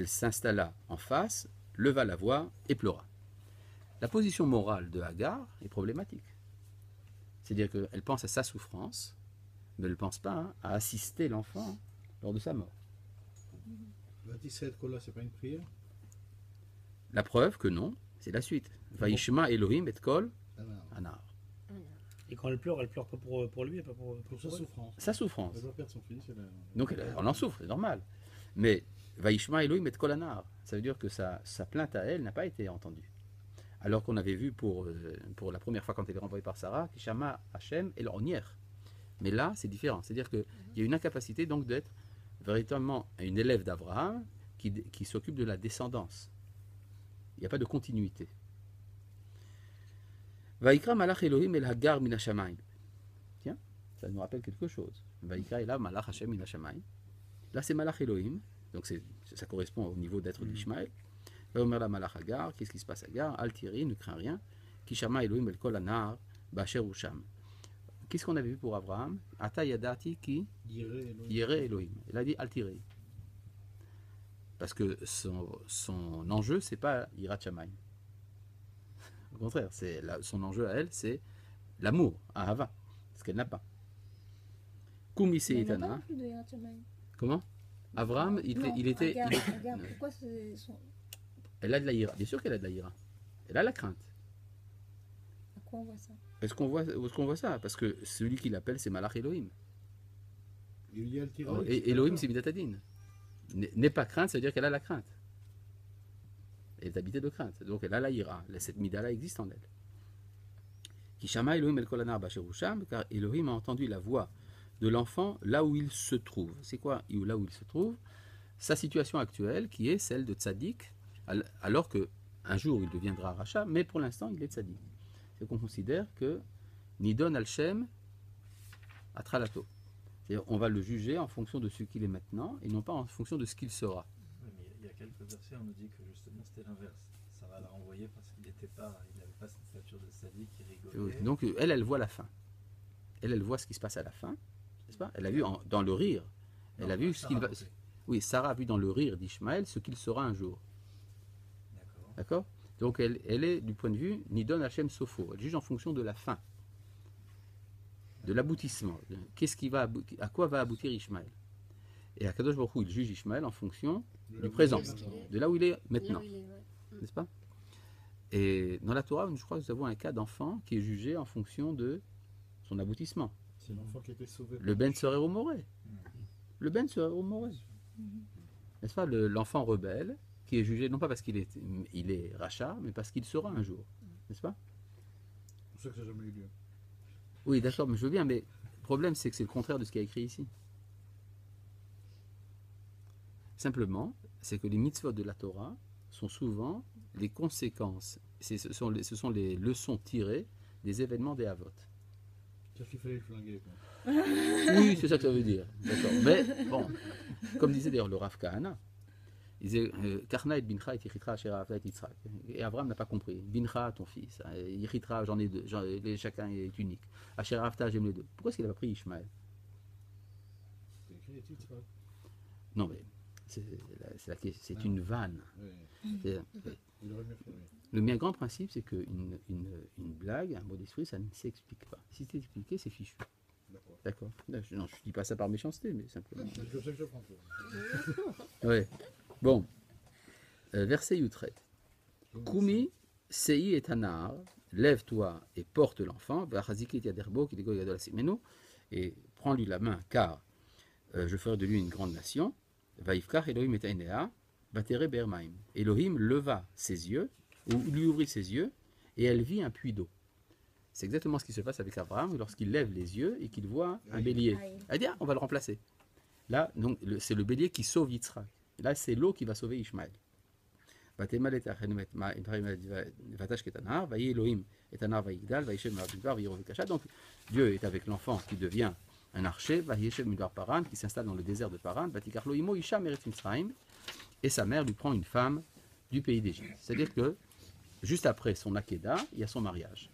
s'installa en face, leva la voix et pleura. La position morale de Hagar est problématique. C'est-à-dire qu'elle pense à sa souffrance, mais elle ne pense pas à assister l'enfant lors de sa mort. Vatisset Kola, c'est pas une prière? La preuve que non, c'est la suite. Vaishma Elohim et Kol Ah non, Anar. Et quand elle pleure pas pour lui, et pas pour pour sa elle. souffrance. Sa souffrance. Elle doit perdre son fils. Donc elle en souffre, c'est normal. Mais Vaishma Elohim et Kol Anar, ça veut dire que sa plainte à elle n'a pas été entendue. Alors qu'on avait vu pour la première fois quand elle est renvoyée par Sarah, Kishama Hachem et l'Onier. Mais là, c'est différent. C'est-à-dire qu'il y a une incapacité donc d'être véritablement une élève d'Abraham qui s'occupe de la descendance. Il n'y a pas de continuité. Vaikra malach Elohim el hagar min hashamayim. Tiens, ça nous rappelle quelque chose. Vaikra et là malach Hashem min hashamayim. Là, c'est malach Elohim. Donc ça correspond au niveau d'être d'Ishmaël. Vaomer la malach Hagar. Qu'est-ce qui se passe à Hagar? Altiri, ne crains rien. Kishama Elohim el kol anar b'asher usham. Qu'est-ce qu'on avait vu pour Abraham? Ata yadati ki yere Elohim. Il a dit Altiri. Parce que son enjeu, c'est pas Yirat Shamayim. Au contraire, son enjeu à elle, c'est l'amour, Ahava, ce qu'elle n'a pas. Kumisi Il n'y en a pas Etana. non plus de Yirat Shamayim. Comment? Abraham, il était. Regarde, pourquoi son... Elle a de la ira. Bien sûr qu'elle a de la ira. Elle a la crainte. À quoi on voit ça? Est-ce qu'on voit ça? Parce que celui qui l'appelle, c'est Malach Elohim. Il y a le tirage. Et Elohim, c'est Midatadin. N'est pas crainte, ça veut dire qu'elle a la crainte. Elle est habitée de crainte. Donc elle a la ira. Cette mida-là existe en elle. Kishama Elohim el kolanar basherusham, car Elohim a entendu la voix de l'enfant là où il se trouve. C'est quoi là où il se trouve? Sa situation actuelle, qui est celle de tzaddik, alors que un jour il deviendra rachat, mais pour l'instant il est tzaddik. C'est qu'on considère que Nidon al-Shem atralato. C'est-à-dire on va le juger en fonction de ce qu'il est maintenant et non pas en fonction de ce qu'il sera. Oui, mais il y a quelques versets, on nous dit que justement c'était l'inverse. Ça va la renvoyer parce qu'il n'avait pas cette stature de sadique qui rigolait. Donc elle voit la fin. Elle voit ce qui se passe à la fin, n'est-ce pas? Elle a vu dans le rire. Elle a vu ce qu'il va. Oui, Sarah a vu dans le rire d'Ishmaël ce qu'il sera un jour. D'accord? Donc elle est du point de vue Nidon Hachem Sofo. Elle juge en fonction de la fin, de l'aboutissement. À quoi va aboutir Ishmaël? Et à Kadosh Baruch Hu, il juge Ishmaël en fonction du présent, de là où il est maintenant, n'est-ce pas? Et dans la Torah, je crois que nous avons un cas d'enfant qui est jugé en fonction de son aboutissement. C'est l'enfant qui a été sauvé. Le Ben Sorero Moré. Le Ben Sorero Moré. N'est-ce pas? L'enfant rebelle qui est jugé non pas parce qu'il est rachat, mais parce qu'il sera un jour. N'est-ce pas? C'est pour ça que ça n'a jamais eu lieu. Oui, d'accord, mais je veux bien, mais le problème, c'est que c'est le contraire de ce qui est écrit ici. Simplement, c'est que les mitzvot de la Torah sont souvent les conséquences, ce sont les leçons tirées des événements des Havot. C'est-à-dire qu'il fallait le flinguer, quoi. Oui, c'est ça que ça veut dire. D'accord. Mais bon, comme disait d'ailleurs le Rav Kahana, il disait Karna et Bincha et Yichitra asher ahavta et Yitzhak. Et Abraham n'a pas compris. Bincha, ton fils. Yichitra, j'en ai deux. Chacun est unique. Asher ahavta, j'aime les deux. Pourquoi est-ce qu'il n'a pas pris Ishmaël? C'est écrit les titres. Non, mais c'est une vanne. Il aurait mieux fait. Oui. Le mien grand principe, c'est qu'une blague, un mot d'esprit, ça ne s'explique pas. Si c'est expliqué, c'est fichu. D'accord. D'accord. Non, je ne dis pas ça par méchanceté, mais simplement. Je sais que je prends tout. Ouais. Bon. Verset Yutret. Kumi, Sei et Anar, lève-toi et porte l'enfant, et prends-lui la main, car je ferai de lui une grande nation. Vaifkar Elohim et Ainea, Batere Bermaim. Elohim leva ses yeux, ou lui ouvrit ses yeux, et elle vit un puits d'eau. C'est exactement ce qui se passe avec Abraham lorsqu'il lève les yeux et qu'il voit un bélier. Elle dit, ah, on va le remplacer. Là, c'est le bélier qui sauve Yitzhak. Là, c'est l'eau qui va sauver Ishmaël. ותמל את החן ותשק את הנהר, ויהי אלוהים את הנהר ויגדל, וישב במדבר ויראו וקשה. Donc Dieu est avec l'enfant qui devient un archer, וישב במדבר פרן, qui s'installe dans le désert de Paran, ותיקח לו אמו אישה מארץ מצרים, et sa mère lui prend une femme du pays d'Égypte. C'est-à-dire que juste après son Akéda, il y a son mariage.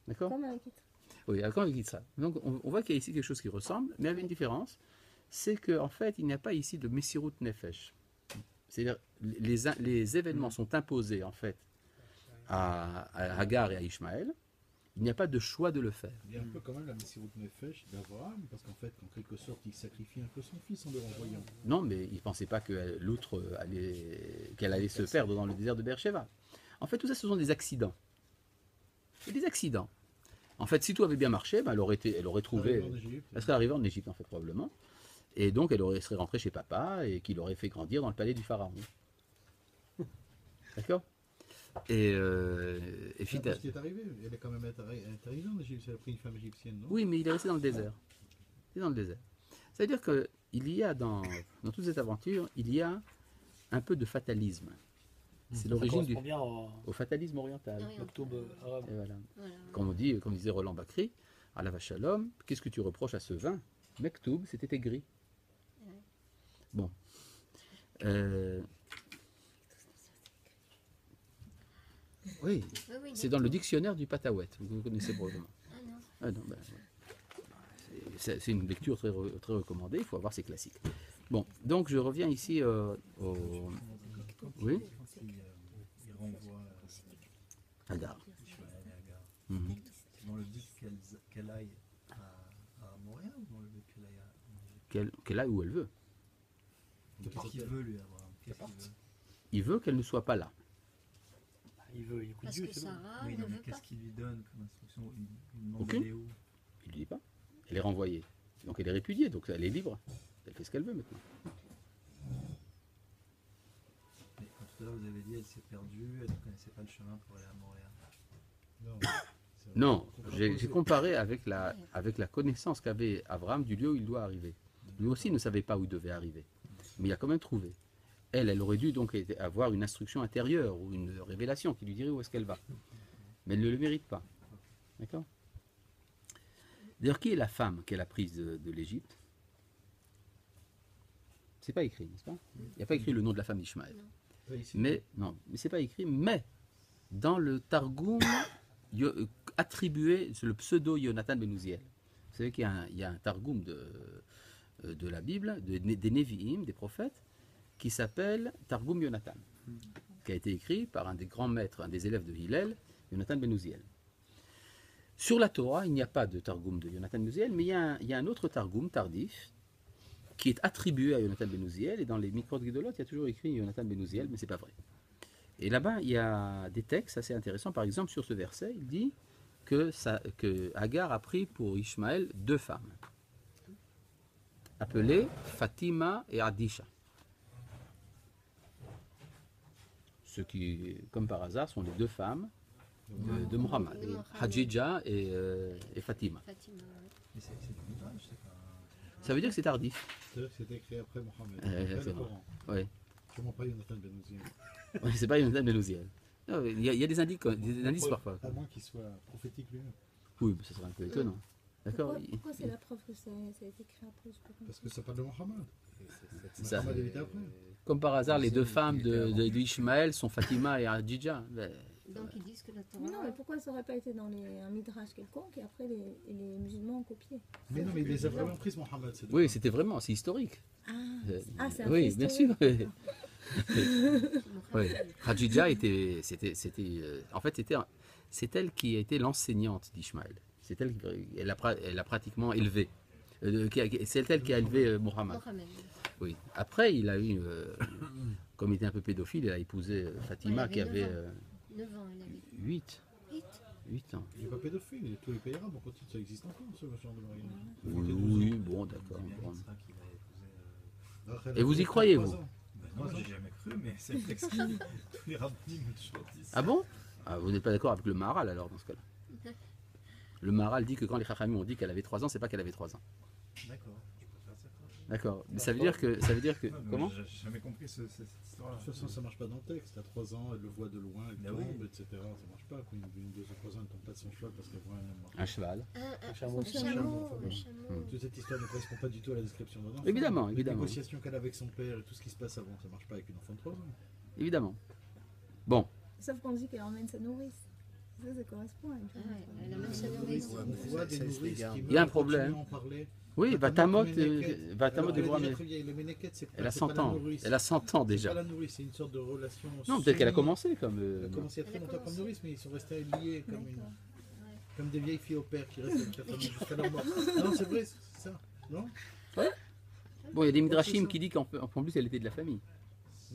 D'accord? Comme avec Yitzhak. Oui, alors quand il dit ça. Donc on voit qu'il y a ici quelque chose qui ressemble, mais avec une différence, c'est qu'en fait, il n'y a pas ici de Messirut Nefesh. C'est-à-dire les événements sont imposés en fait à Hagar et à Ishmaël. Il n'y a pas de choix de le faire. Il y a un peu quand même la Messirut Nefesh d'Abraham, parce qu'en fait, en quelque sorte, il sacrifie un peu son fils en le renvoyant. Non, mais il ne pensait pas que l'autre qu'elle allait se perdre dans le désert de Beersheba. En fait, tout ça, ce sont des accidents. C'est des accidents. En fait, si tout avait bien marché, ben, elle aurait trouvé. Elle serait arrivée en Égypte, en fait, probablement. Et donc, elle serait rentrée chez papa et qu'il aurait fait grandir dans le palais du pharaon. D'accord? Et C'est Fidel. ce qui est arrivé. Elle est quand même intelligente en Égypte. Elle a pris une femme égyptienne, non? Oui, mais il est resté dans le désert. Il est dans le désert. C'est-à-dire qu'il y a dans toute cette aventure, il y a un peu de fatalisme. C'est Ça l'origine correspond bien au fatalisme oriental. Oriental. l'octobre arabe. Et voilà. Voilà. Comme disait Roland Bakri, à la Shalom, qu'est-ce que tu reproches à ce vin? Mektoub, c'était gris. Bon. Oui, Oui, oui, c'est dans le dictionnaire du Patawet, vous connaissez probablement. Ah non. Ah non, ben, c'est une lecture très recommandée, il faut avoir ses classiques. Bon, donc je reviens ici au... Oui, Il renvoie Hagar. Ishmaël et Hagar. Mhm. On le dit qu'elle aille à Montréal ou on le dit qu'elle aille à... Qu'elle aille où elle veut. Qu'est-ce qu'il veut lui, Abraham? Qu'est-ce qu'il veut? Il veut qu'elle ne soit pas là. Il écoute Parce Dieu, que c'est bon. Sarah Oui, ne non, mais veut pas. qu'est-ce qu'il lui donne comme instruction? Il demande Aucune. d'aller où? Il ne dit pas. Elle est renvoyée. Donc elle est répudiée, donc elle est libre. Elle fait ce qu'elle veut maintenant. Mais quand tout à l'heure vous avez dit elle s'est perdue, elle ne connaissait pas le chemin pour aller à Montréal. Non. Non, j'ai comparé avec la connaissance qu'avait Abraham du lieu où il doit arriver. Lui aussi ne savait pas où il devait arriver. Mais il a quand même trouvé. Elle aurait dû donc avoir une instruction intérieure ou une révélation qui lui dirait où est-ce qu'elle va. Mais elle ne le mérite pas. D'accord? D'ailleurs, qui est la femme qu'elle a prise de l'Égypte? C'est pas écrit, n'est-ce pas? Il n'y a pas écrit le nom de la femme d'Ishmaël. Mais non, mais c'est pas écrit. Mais dans le Targum attribué, c'est le pseudo Yonatan ben Uziel. Vous savez qu'il y a un Targum de la Bible, des Nevi'im, des prophètes, qui s'appelle Targum Yonatan, qui a été écrit par un des grands maîtres, un des élèves de Hillel, Yonatan ben Uziel. Sur la Torah, il n'y a pas de Targum de Yonatan ben Uziel, mais il y a un autre Targum tardif qui est attribué à Yonatan ben Uziel, et dans les Mikrot Gedolot, il y a toujours écrit Yonatan ben Uziel, mais c'est pas vrai. Et là-bas, il y a des textes assez intéressants. Par exemple, sur ce verset, il dit que Hagar a pris pour Ishmaël 2 femmes, appelées Fatima et Adisha. Ce qui, comme par hasard, sont les 2 femmes de Muhammad, De Mohammed. Hadjija et Fatima. Fatima, ouais. Mais c'est du midrash, c'est pas... Ça veut dire que c'est tardif. C'est-à-dire que c'était écrit après Mohammed. Exactement. Après le Coran. Oui. Sûrement pas Jonathan Ben Uziel. Ouais, c'est pas Yonatan ben Uziel. Non, il y a des indices parfois. À moins qu'il soit prophétique lui-même. Oui, mais ça serait un peu étonnant. D'accord? Pourquoi c'est la preuve que ça a été créé après? Je peux pas Parce que ça parle de Mohammed. C'est ça. Mohammed est après. Comme par hasard, les 2 femmes d'Ishmaël sont Fatima et Hadjija. Donc ils disent que la Torah. Non, mais pourquoi ça n'aurait pas été dans un midrash quelconque et après les musulmans ont copié? Mais non, mais il les a vraiment prises, Mohammed. ces deux Oui, femmes. c'était vraiment, c'est historique. C'est un Oui, fait bien historique. sûr. Oui. Mohammed. Hadjija en fait, c'est elle qui a été l'enseignante d'Ishmaël. C'est elle a pratiquement élevé. C'est elle qui a élevé Muhammad. Mohammed. Oui. Après, il a eu, comme il était un peu pédophile, il a épousé Fatima Ouais, qui il avait avait 9 ans, elle avait 8 8. Il n'est pas pédophile, tous les pays arabes, on continue, ça existe encore, ce genre de mariage. Oui, bon, d'accord. Bon. C'est ça qu'il a épousé. Rachel Et vous y avait croyez, 3 vous ans. Moi j'ai jamais cru, mais c'est le texte qui dit. Tous les rabbins m'ont toujours dit ça. Ah bon? Vous n'êtes pas d'accord avec le Maharal alors dans ce cas-là? Le Maharal dit que quand les Chachamim ont dit qu'elle avait 3 ans, c'est pas qu'elle avait 3 ans. D'accord, je peux faire ça. D'accord. Mais ça veut dire que comment? J'ai jamais compris cette histoire-là. De toute façon, ça marche pas dans le texte. À 3 ans, elle le voit de loin, elle Mais tombe, oui. etc. Ça marche pas. Quand une 2 ou 3 ans, elle tombe pas de son cheval parce qu'elle voit un homme. Un cheval. Un chameau. chameau. Enfin, Un bon. chameau. Toute cette histoire ne correspond pas du tout à la description d'un enfant. Évidemment, Les évidemment. négociations qu'elle a avec son père et tout ce qui se passe avant, ça marche pas avec une enfant de 3 ans. Évidemment. Bon, Sauf qu'on dit qu'elle emmène sa nourrice. Ça correspond à une Ah femme. ouais, elle amène sa nourrice. On voit des ça, nourrices c'est qui Il y a un meurent, problème. continuent à en parler. oui, Vatamot est est vraiment. Elle a 100 ans. Elle a 100 ans C'est pas déjà. la nourrice, c'est une sorte de relation. Non, peut-être qu'elle a semi- commencé comme. Elle a commencé il y a très longtemps comme nourrice, mais ils sont restés liés comme des vieilles filles au père qui restent avec la famille jusqu'à leur mort. Non, c'est vrai, c'est ça. Non Bon, il y a des midrashim qui disent qu'en plus elle était de la famille.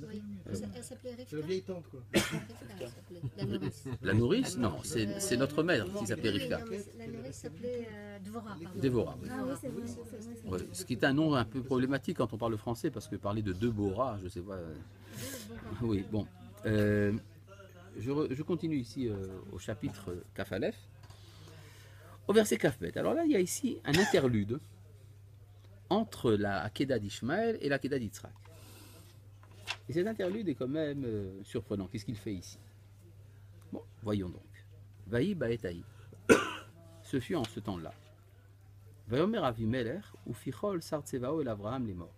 Oui. Elle s'appelait C'est la Rivka. vieille tante, quoi. Rivka, elle s'appelait. La nourrice. La nourrice, non, c'est notre mère qui s'appelait Oui, Rivka. non, mais la nourrice s'appelait Dvora. pardon. Dévora. Ah oui, c'est vrai. c'est vrai. Ouais, ce qui est un nom un peu problématique quand on parle français, parce que parler de Deborah, je sais pas. Oui, bon. Je continue ici au chapitre Kaf Aleph, au verset Kaf Bet. Alors là, il y a ici un interlude entre la Akedah d'Ishmaël et l'Akedah d'Yitzhak. Et cet interlude est quand même surprenant. Qu'est-ce qu'il fait ici? Bon, voyons donc. Vaï Baetaï. Ce fut en ce temps-là. Vayomer Avimelech ou Fichol Sartsevao et Abraham les morts.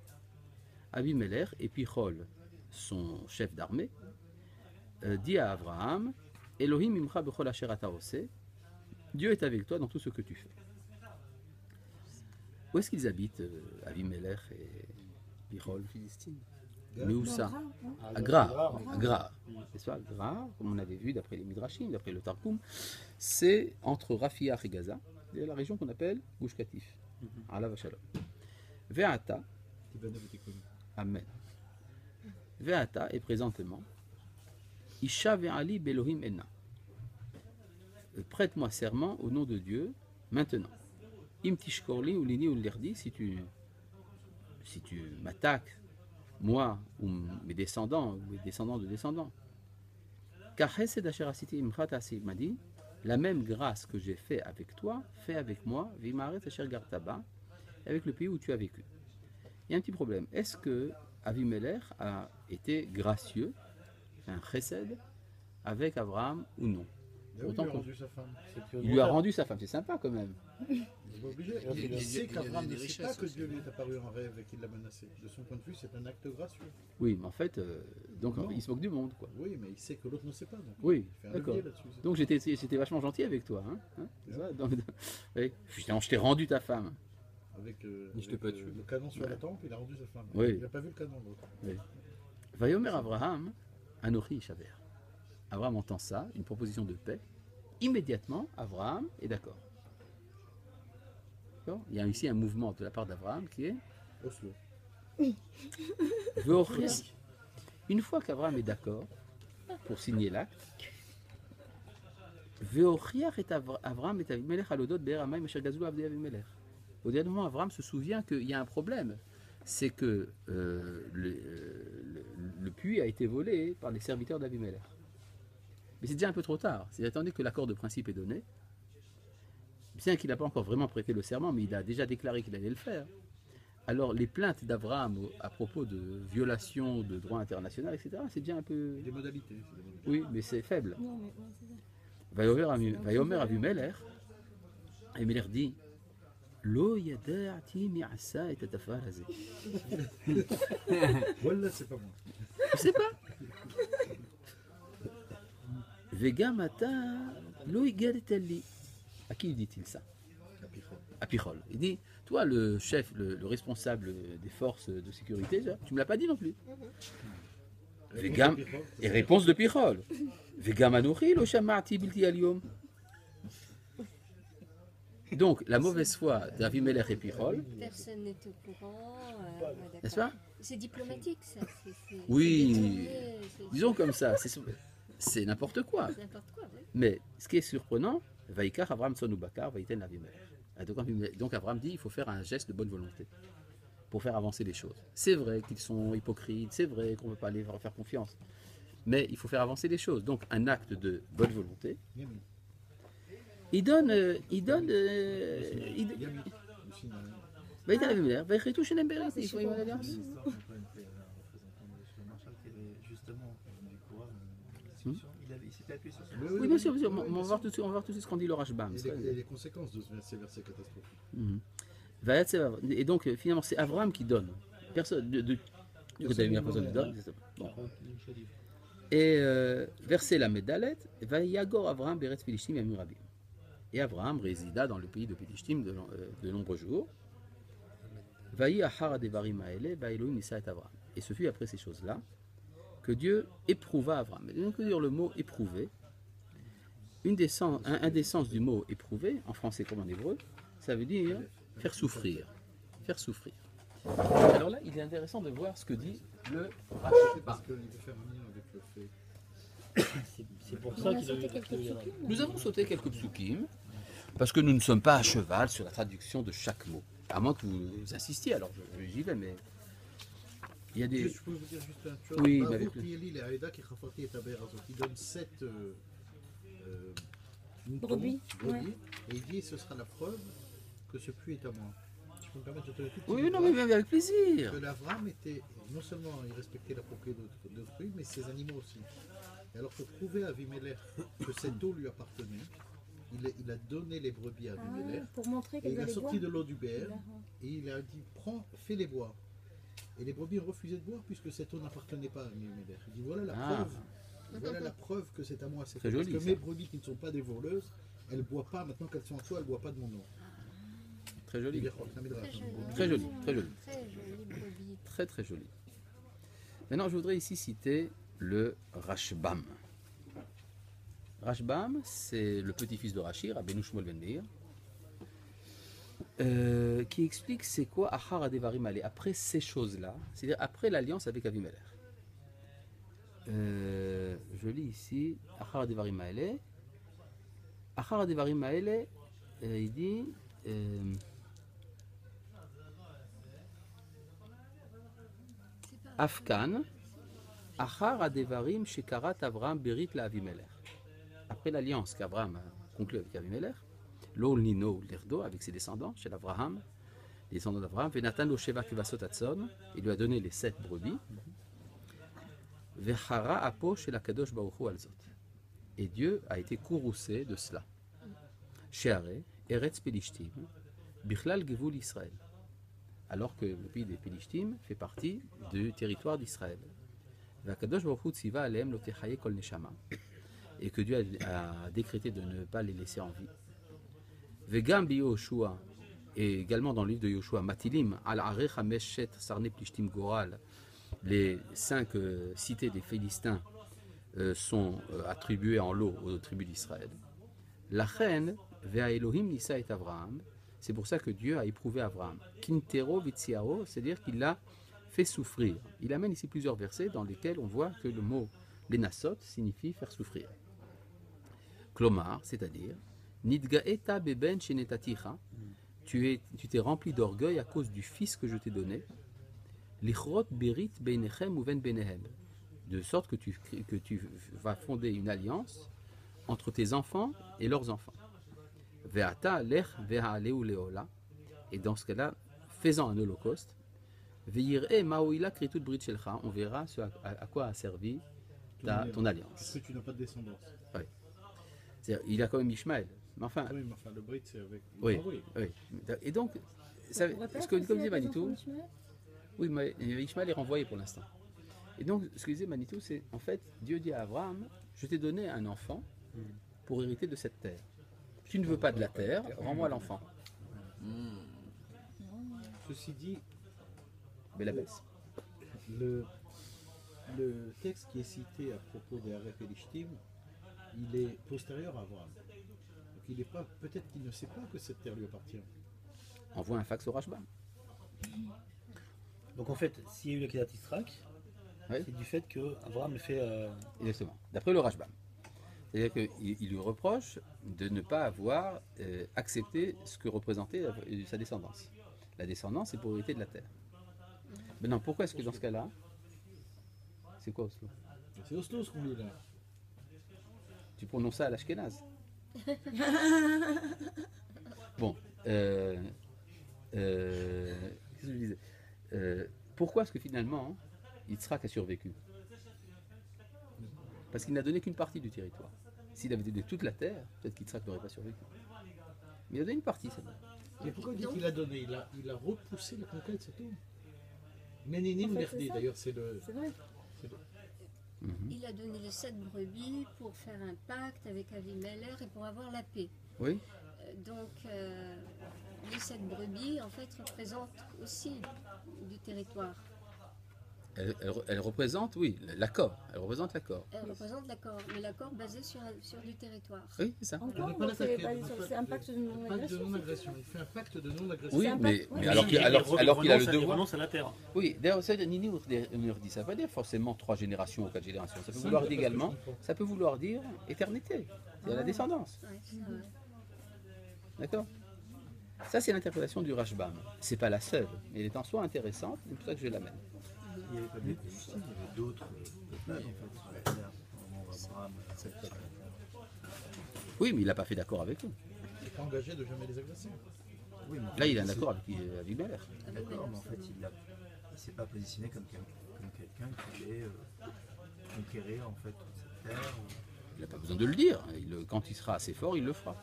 Avimelech et Pichol, son chef d'armée, dit à Abraham, Elohim imcha bechol asher ata oseh, Dieu est avec toi dans tout ce que tu fais. Où est-ce qu'ils habitent, Avimelech et Pichol? Philistine. Mais où ça? Grave, hein. À Gra. C'est ça, Gra, comme on avait vu d'après les Midrashim, d'après le Targum, c'est entre Rafiach et Gaza, c'est la région qu'on appelle Gush Katif. Alav Shalom. Ve'ata, Amen. Ve'ata est présentement Isha ve'ali belohim enna. Prête-moi serment au nom de Dieu maintenant. Im tishkorli ou lini ou l'erdi, si tu m'attaques, moi ou mes descendants, ou mes descendants de descendants. Car Chesed asher asiti imcha ta'asi, m'a dit, la même grâce que j'ai fait avec toi, fais avec moi, v'imaret asher gartaba, avec le pays où tu as vécu. Il y a un petit problème. Est-ce que Avimelech a été gracieux, un chesed, avec Abraham ou non? Il Autant lui a qu'on- rendu sa femme. Il lui a rendu sa femme, c'est sympa quand même. Il n'est pas obligé. Il sait qu'Abraham des ne sait richesses pas que aussi. Dieu lui est apparu en rêve et qu'il l'a menacé. De son point de vue, c'est un acte gracieux. Oui, mais en fait, donc Non. il se moque du monde, quoi. Oui, mais il sait que l'autre ne sait pas. Donc Oui, il fait un d'accord. levier là-dessus. c'est Donc j'étais vachement gentil avec toi, hein, c'est ça. Donc, oui. Finalement, je t'ai rendu ta femme. tout. Avec, Je t'ai pas tué. le canon sur la tempe, il a rendu sa femme. Oui. Il n'a pas vu le canon, l'autre. Vayomer Abraham, Anochi Ishaver. Abraham entend ça, une proposition de paix. Immédiatement, Abraham est d'accord. D'accord. Il y a ici un mouvement de la part d'Abraham qui est Oslo. Veochia. Une fois qu'Abraham est d'accord pour signer l'acte, Veochia et Abraham et Avimelech alodot be'er hamayim asher gazlu avdei Avimelech. Au dernier moment, Abraham se souvient qu'il y a un problème. C'est que le puits a été volé par les serviteurs d'Avimelech. Mais c'est déjà un peu trop tard. C'est attendez que l'accord de principe est donné. Bien qu'il n'a pas encore vraiment prêté le serment, mais il a déjà déclaré qu'il allait le faire. Alors les plaintes d'Abraham à propos de violation de droit international, etc., c'est déjà un peu... Des modalités. c'est des modalités. Oui, mais c'est faible. Non, mais ouais, c'est ça. Vayomer Avimelech, Avimelech dit, Lo yada'ati mi'asa et atafal hazeh. Voilà, c'est pas moi. Je sais pas. Vegamata lo igadetali. À qui dit-il ça? À Pichol. Il dit, toi le chef, le responsable des forces de sécurité, tu me l'as pas dit non plus. Vegam, et réponse de Pichol. Vegam anochi lo shama'ati bilti al-yom. Donc la mauvaise foi d'Avimelech et Pichol, Personne n'est au courant. Ouais, n'est-ce d'accord. pas? C'est diplomatique, ça. Oui. c'est détourné, Disons comme ça, c'est n'importe quoi. c'est n'importe quoi. Ouais. Mais ce qui est surprenant, Vaikar Abraham son Ubakar, Vaïten Avimelech. Donc Abraham dit il faut faire un geste de bonne volonté pour faire avancer les choses. C'est vrai qu'ils sont hypocrites, c'est vrai qu'on ne peut pas les faire confiance, mais il faut faire avancer les choses. Donc un acte de bonne volonté. Il donne, Yami. Le signe, Vaïta Avimelech, Vaïchitou Shenem Berit, il faut y avoir l'alliance. L'histoire, une fois, il y avait un représentant de Shlomo Marshall qui avait justement, du Coran, une discussion, il s'était appuyé sur ce Oui, bien sûr, bien sûr. On va voir tout de suite, ce qu'on dit le Rashbam. Et les conséquences de ces versets catastrophiques. Et donc, finalement, c'est Abraham qui donne. Personne, du côté de la personne qui donne. Bon. Et verset la Médalet, va Yagor Abraham Beret Philishtim Yamim Rabim. Et Abraham résida dans le pays de Philishtim de nombreux jours. Vaï Ahara Devarim Aele, va Elohim Nissa et Abraham. Et ce fut après ces choses-là que Dieu éprouva Abraham. Et donc, dire le mot éprouver, un des sens du mot éprouver, en français comme en hébreu, ça veut dire faire souffrir. Faire souffrir. Alors là, il est intéressant de voir ce que dit le Rashbam. Parce qu'il veut faire un lien avec le fait. C'est pour On ça a qu'il sauté a quelques psukim. Nous avons sauté quelques psukim, parce que nous ne sommes pas à cheval sur la traduction de chaque mot. À moins que vous insistiez, alors j'y vais, mais il y a des... Je peux vous dire juste une chose. Oui, mais Baruch avec le- Pieli, les Haïda qui Khafati et Taber Azot. Il donne 7 Brebis, ouais. et il dit ce sera la preuve que ce puits est à moi. Je peux me permettre de te le tout Oui, non, mais avec plaisir. que l'Avram était, non seulement il respectait la propriété d'autrui, mais ses animaux aussi. Et alors pour prouver à Avimelech que cette eau lui appartenait, il a donné les brebis à Avimelech, Pour montrer et qu'elles il a allaient sorti boire. de l'eau du Béer, et il a dit prends, fais-les boire. Et les brebis ont refusé de boire puisque cette eau n'appartenait pas à Avimelech. Il dit voilà la preuve. Voilà la preuve que c'est à moi. C'est Très parce joli, que ça. mes brebis qui ne sont pas des voleuses, elles ne boivent pas, maintenant qu'elles sont en toi, elles ne boivent pas de mon eau. Très joli. Très joli. Très joli, très joli. Très joli brebis. Très très joli. Maintenant, je voudrais ici citer le Rashbam. Rashbam, c'est le petit-fils de Rachir, Rabbeinu Shmuel ben Meir, qui explique c'est quoi Achar Adevarim Ale, après ces choses-là, c'est-à-dire après l'alliance avec Avimelech. Je lis ici Achar Adevarim Ale. Achar Adevarim Ale, il dit. Afkan, Achar Adevarim Shekarat Avraham Berit la Avimelech. Après l'alliance qu'Abraham a conclue avec Avimelech, L'Ol Nino Lerdo avec ses descendants, chez l'Avraham, les descendants d'Avraham, Venatan lo Sheva Kivasot Atson, il lui a donné les 7 brebis, Vechara Apo chez la Kadosh Baruch Hu Alzot. Et Dieu a été courroucé de cela. Sheare, Eretz Pelishtim, Bichlal Gevul Israël. Alors que le pays des Pelishtim fait partie du territoire d'Israël. Vakadosh Baruch Hu Tziva Aleem Lo Techaye Kol Neshama. Et que Dieu a décrété de ne pas les laisser en vie. Vegam bi Yoshua, et également dans le livre de Yoshua, Matilim al Arech Hameshet Sarne Plishtim Goral, les 5 cités des Philistins sont attribuées en lot aux tribus d'Israël. La reine Vea Elohim Nissa et Avraham, c'est pour ça que Dieu a éprouvé Avraham. Kintero Vitsiao, c'est-à-dire qu'il l'a fait souffrir. Il amène ici plusieurs versets dans lesquels on voit que le mot Lenasot signifie faire souffrir. Klomar, c'est-à-dire Nidgaeta beben shenetaticha, tu t'es rempli d'orgueil à cause du fils que je t'ai donné. Lichrot berit beinechem ou ven benehem, de sorte que tu vas fonder une alliance entre tes enfants et leurs enfants. Ve'ata lech ve'aleu leola, et dans ce cas-là, faisant un holocauste, ve'yir'e ma'oila kritut brit shelcha, on verra à quoi a servi ton alliance. Puisque tu n'as pas de descendance. C'est-à-dire, il a quand même Ishmaël. Mais enfin, Oui, mais enfin, le Brit, c'est avec. oui, Ah oui. oui. Et donc, ça, ce que comme disait Manitou, oui, mais Ishmaël est renvoyé pour l'instant. Et donc, ce que disait Manitou, c'est en fait, Dieu dit à Abraham, je t'ai donné un enfant pour hériter de cette terre. Tu ne veux pas de la terre, rends-moi l'enfant. Ceci dit, Mais la baisse. le texte qui est cité à propos des Aref et l'Ishtim, il est postérieur à Abraham. Donc il est pas, peut-être qu'il ne sait pas que cette terre lui appartient. Envoie un fax au Rashbam. Donc en fait, s'il y a eu la Kedat Yisrak, Oui. c'est du fait que Abraham fait. Exactement. D'après le Rashbam. C'est-à-dire qu'il lui reproche de ne pas avoir accepté ce que représentait sa descendance. La descendance, c'est pour hériter de la terre. Maintenant, pourquoi est-ce que dans ce cas-là, c'est quoi Oslo? C'est Oslo ce qu'on lit là. Tu prononces ça à l'ashkénaze. Bon, Qu'est-ce que je disais pourquoi est-ce que finalement Yitzhak a survécu? Parce qu'il n'a donné qu'une partie du territoire. S'il avait donné toute la terre, peut-être qu'Yitzhak n'aurait pas survécu. Mais il a donné une partie, c'est bon. Mais pourquoi il dit qu'il a donné il a repoussé la conquête, c'est tout. Ménénim En fait, Merdi, c'est ça. d'ailleurs, c'est le. C'est vrai. Il a donné les 7 brebis pour faire un pacte avec Avimelech et pour avoir la paix. Oui, Donc, les 7 brebis, en fait, représentent aussi du territoire. elle représente, oui, l'accord. Elle représente l'accord. Elles représentent l'accord, mais l'accord basé sur du territoire. Oui, c'est ça. Encore, ne pas donc c'est l'attaquer, pas- ne pas- c'est un pacte de Pacte de non-agression. non-agression. Il fait un pacte de non-agression. Oui, C'est un mais, pacte, mais ouais. alors qu'il a le Il devoir. renonce à la terre. Oui, d'ailleurs, ça, Nini Urdi, ça ne veut pas dire forcément 3 générations ou 4 générations. Ça peut vouloir dire également, ça peut vouloir dire éternité. C'est la descendance. Ouais, c'est ça, ouais. D'accord? Ça, c'est l'interprétation du Rashbam. C'est pas la seule, mais elle est en soi intéressante, c'est pour ça que je l'amène. Il n'y avait pas que des Philistins, il y avait d'autres peuples en fait sur la terre, au moment d'Abraham, cette peuple. Oui, mais il n'a pas fait d'accord avec eux. Il n'est pas engagé de jamais les agresser. Oui, mais Là, il a un accord avec Abimelech. d'accord, mais en fait, il ne s'est pas positionné comme quelqu'un qui allait conquérir en fait toute cette terre. Il n'a pas besoin de le dire. Quand il sera assez fort, il le fera.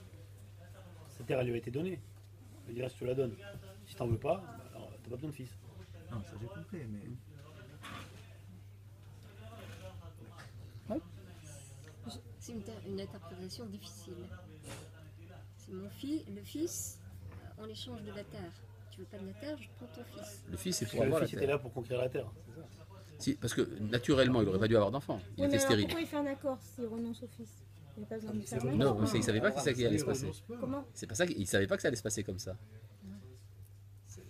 Cette terre, elle lui a été donnée. Il dirait si tu la donnes. Si t'en veux pas, bah, alors t'as pas besoin de fils. Non, ça j'ai compris, mais C'est une interprétation difficile. C'est mon fils, le fils, en échange de la terre. Tu veux pas de la terre, je te prends ton fils. Le fils, c'est Parce pour que le avoir la fils était terre. là pour conquérir la terre. C'est ça. Si, parce que naturellement, il n'aurait pas dû avoir d'enfant. Il Oui, mais était alors stérile. pourquoi il fait un accord s'il renonce au fils? Il n'y a pas besoin de faire un Non, accord. Non, mais ça, il ne savait pas que c'est ça qui allait se passer. renonce pas. Comment? C'est pas ça, il ne savait pas que ça allait se passer comme ça.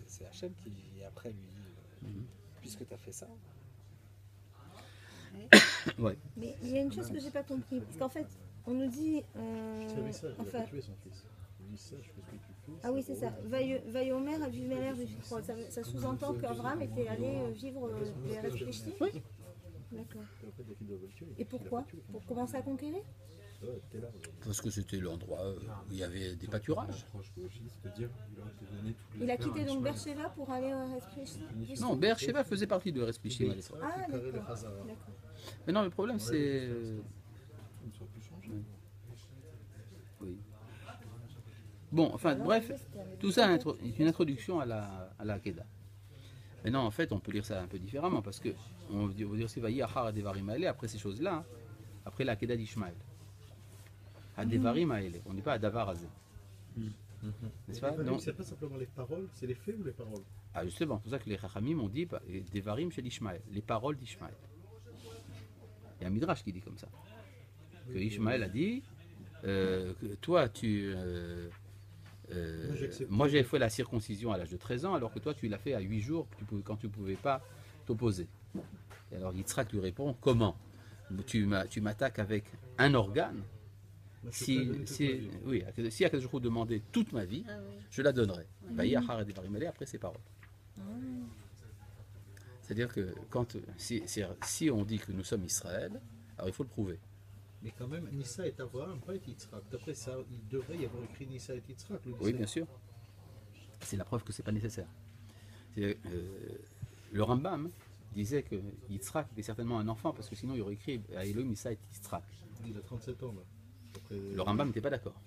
C'est Hachem qui, après, lui dit puisque tu as fait ça. Ouais. Mais il y a une chose que j'ai pas compris. Parce qu'en fait, on nous dit. Tu savais ça, il a Enfin, pas tué son fils. Il dit ça, je fais ce que tu fais. ah oui, c'est ça. Vaïomer a vu Avimelech de Phicrol. Ça sous-entend qu'Abraham était allé vivre les réfléchis. Oui. D'accord. Et après, dès qu'il doit le tuer, Et pourquoi? Pour commencer à conquérir? ouais, t'es là. Parce que c'était l'endroit où il y avait des pâturages. Il a quitté donc Beersheba pour aller au réfléchis? Non, Beersheba faisait partie de Resplichim à l'époque. Ah, Préparer le d'accord. Hazara. D'accord. Mais non, le problème, c'est. Oui. Bon, enfin, Alors, bref, c'était avec tout ça est une introduction à la Hakeda. Maintenant, en fait, on peut lire ça un peu différemment parce que on veut dire aussi Vayi Achar Devarim Aele après ces choses-là, hein, après la Hakeda d'Ishmaël. À Devarim Aele, on n'est pas à Davar Azé. N'est-ce pas? Donc, C'est pas simplement les paroles, c'est les faits ou les paroles? ah, justement, c'est pour ça que les Chachamim ont dit Devarim chez l'Ishmaël, les paroles d'Ishmaël. Il y a un Midrash qui dit comme ça. Que Ishmaël a dit que toi, moi j'ai fait la circoncision à l'âge de 13 ans, alors que toi tu l'as fait à 8 jours quand tu ne pouvais pas t'opposer. Et alors Yitzhak lui répond comment? Tu m'attaques avec un organe? Si Akadosh Baruch Hu demandait toute ma vie, Ah oui. je la donnerais. Après ces paroles. C'est-à-dire que si on dit que nous sommes Israël, alors il faut le prouver. Mais quand même, Nissa et Abraham, pas Yitzhak. D'après ça, il devrait y avoir écrit Nissa et Yitzhak. Oui, bien sûr. C'est la preuve que c'est pas nécessaire. Le Rambam disait que Yitzhak était certainement un enfant parce que sinon il aurait écrit à Elohim Issa et Yitzhak. Il a 37 ans là. Après, Le Rambam n'était pas d'accord.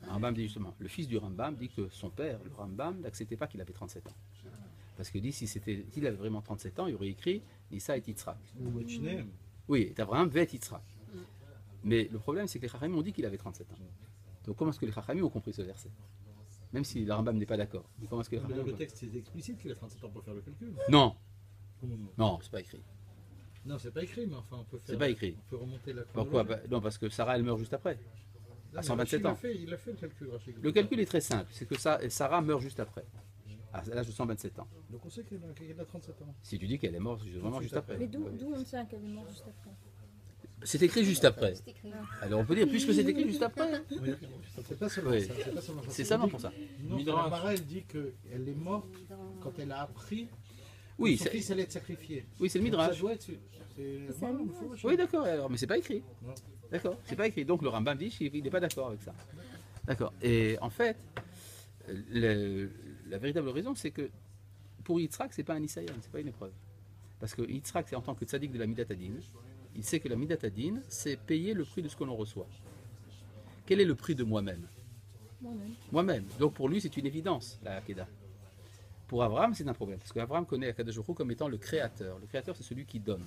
Le Rambam dit justement, le fils du Rambam dit que son père, le Rambam, n'acceptait pas qu'il avait 37 ans. Parce qu'il dit s'il avait vraiment 37 ans, il aurait écrit Issa et Yitzhak. ou Etchneem. Oui, et Abraham va être Yitzhak. Mais le problème, c'est que les Chachamim ont dit qu'il avait 37 ans. Donc comment est-ce que les Chachamim ont compris ce verset? Même si le Rambam n'est pas d'accord. Mais comment est-ce que les Mais Chachamim dans ont le compris? texte, c'est explicite qu'il a 37 ans pour faire le calcul. Non, Comment non? non, c'est pas écrit. Non, c'est pas écrit, mais enfin, on peut faire. C'est pas écrit. On peut remonter la Pourquoi? chronologie. Non, parce que Sarah, elle meurt juste après. Non, à mais 127 Rachid ans. Il a fait le calcul, Rachid. Le calcul est très simple, c'est que Sarah meurt juste après, à l'âge de 127 ans. Donc on sait qu'il a 37 ans. Si tu dis qu'elle est morte vraiment juste après. Mais d'où on sait qu'elle est morte juste après? C'est écrit juste après. C'est écrit. Alors on peut dire, puisque c'est écrit juste après, Oui, c'est pas seulement Oui. ça. C'est pas seulement ça. c'est seulement pour ça. Non, la Mara, elle dit qu'elle est morte quand elle a appris Oui, que son c'est fils allait être sacrifié. oui, c'est le Donc, Midrash. Ça doit être. C'est un bon, Midrash. il faut- Oui, d'accord, alors, mais c'est pas écrit. Non. D'accord, c'est pas écrit. Donc le Rambam dit qu'il n'est pas d'accord avec ça. D'accord. Et en fait, la véritable raison, c'est que pour Yitzhak, c'est pas un Isaïen, c'est pas une épreuve. Parce que Yitzhak, c'est en tant que tzaddik de la Midat Hadin, il sait que la Midat Hadin, c'est payer le prix de ce que l'on reçoit. Quel est le prix de moi-même? Moi-même. Moi-même. Donc pour lui, c'est une évidence, la Hakeda. Pour Abraham, c'est un problème, parce qu'Abraham connaît Akadosh Baruch Hu comme étant le créateur. Le créateur, c'est celui qui donne.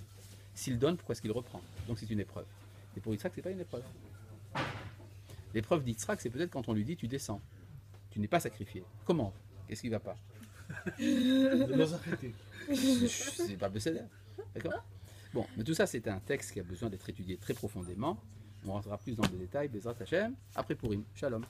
S'il donne, pourquoi est-ce qu'il reprend? Donc c'est une épreuve. Et pour Yitzhak, c'est pas une épreuve. L'épreuve d'Yitzhak, c'est peut-être quand on lui dit tu descends. Tu n'es pas sacrifié. Comment? Qu'est-ce qui ne va pas? De nous arrêter. C'est pas Besséder. D'accord? Bon, mais tout ça, c'est un texte qui a besoin d'être étudié très profondément. On rentrera plus dans le détail, Bezrat Hashem, après Purim. Shalom.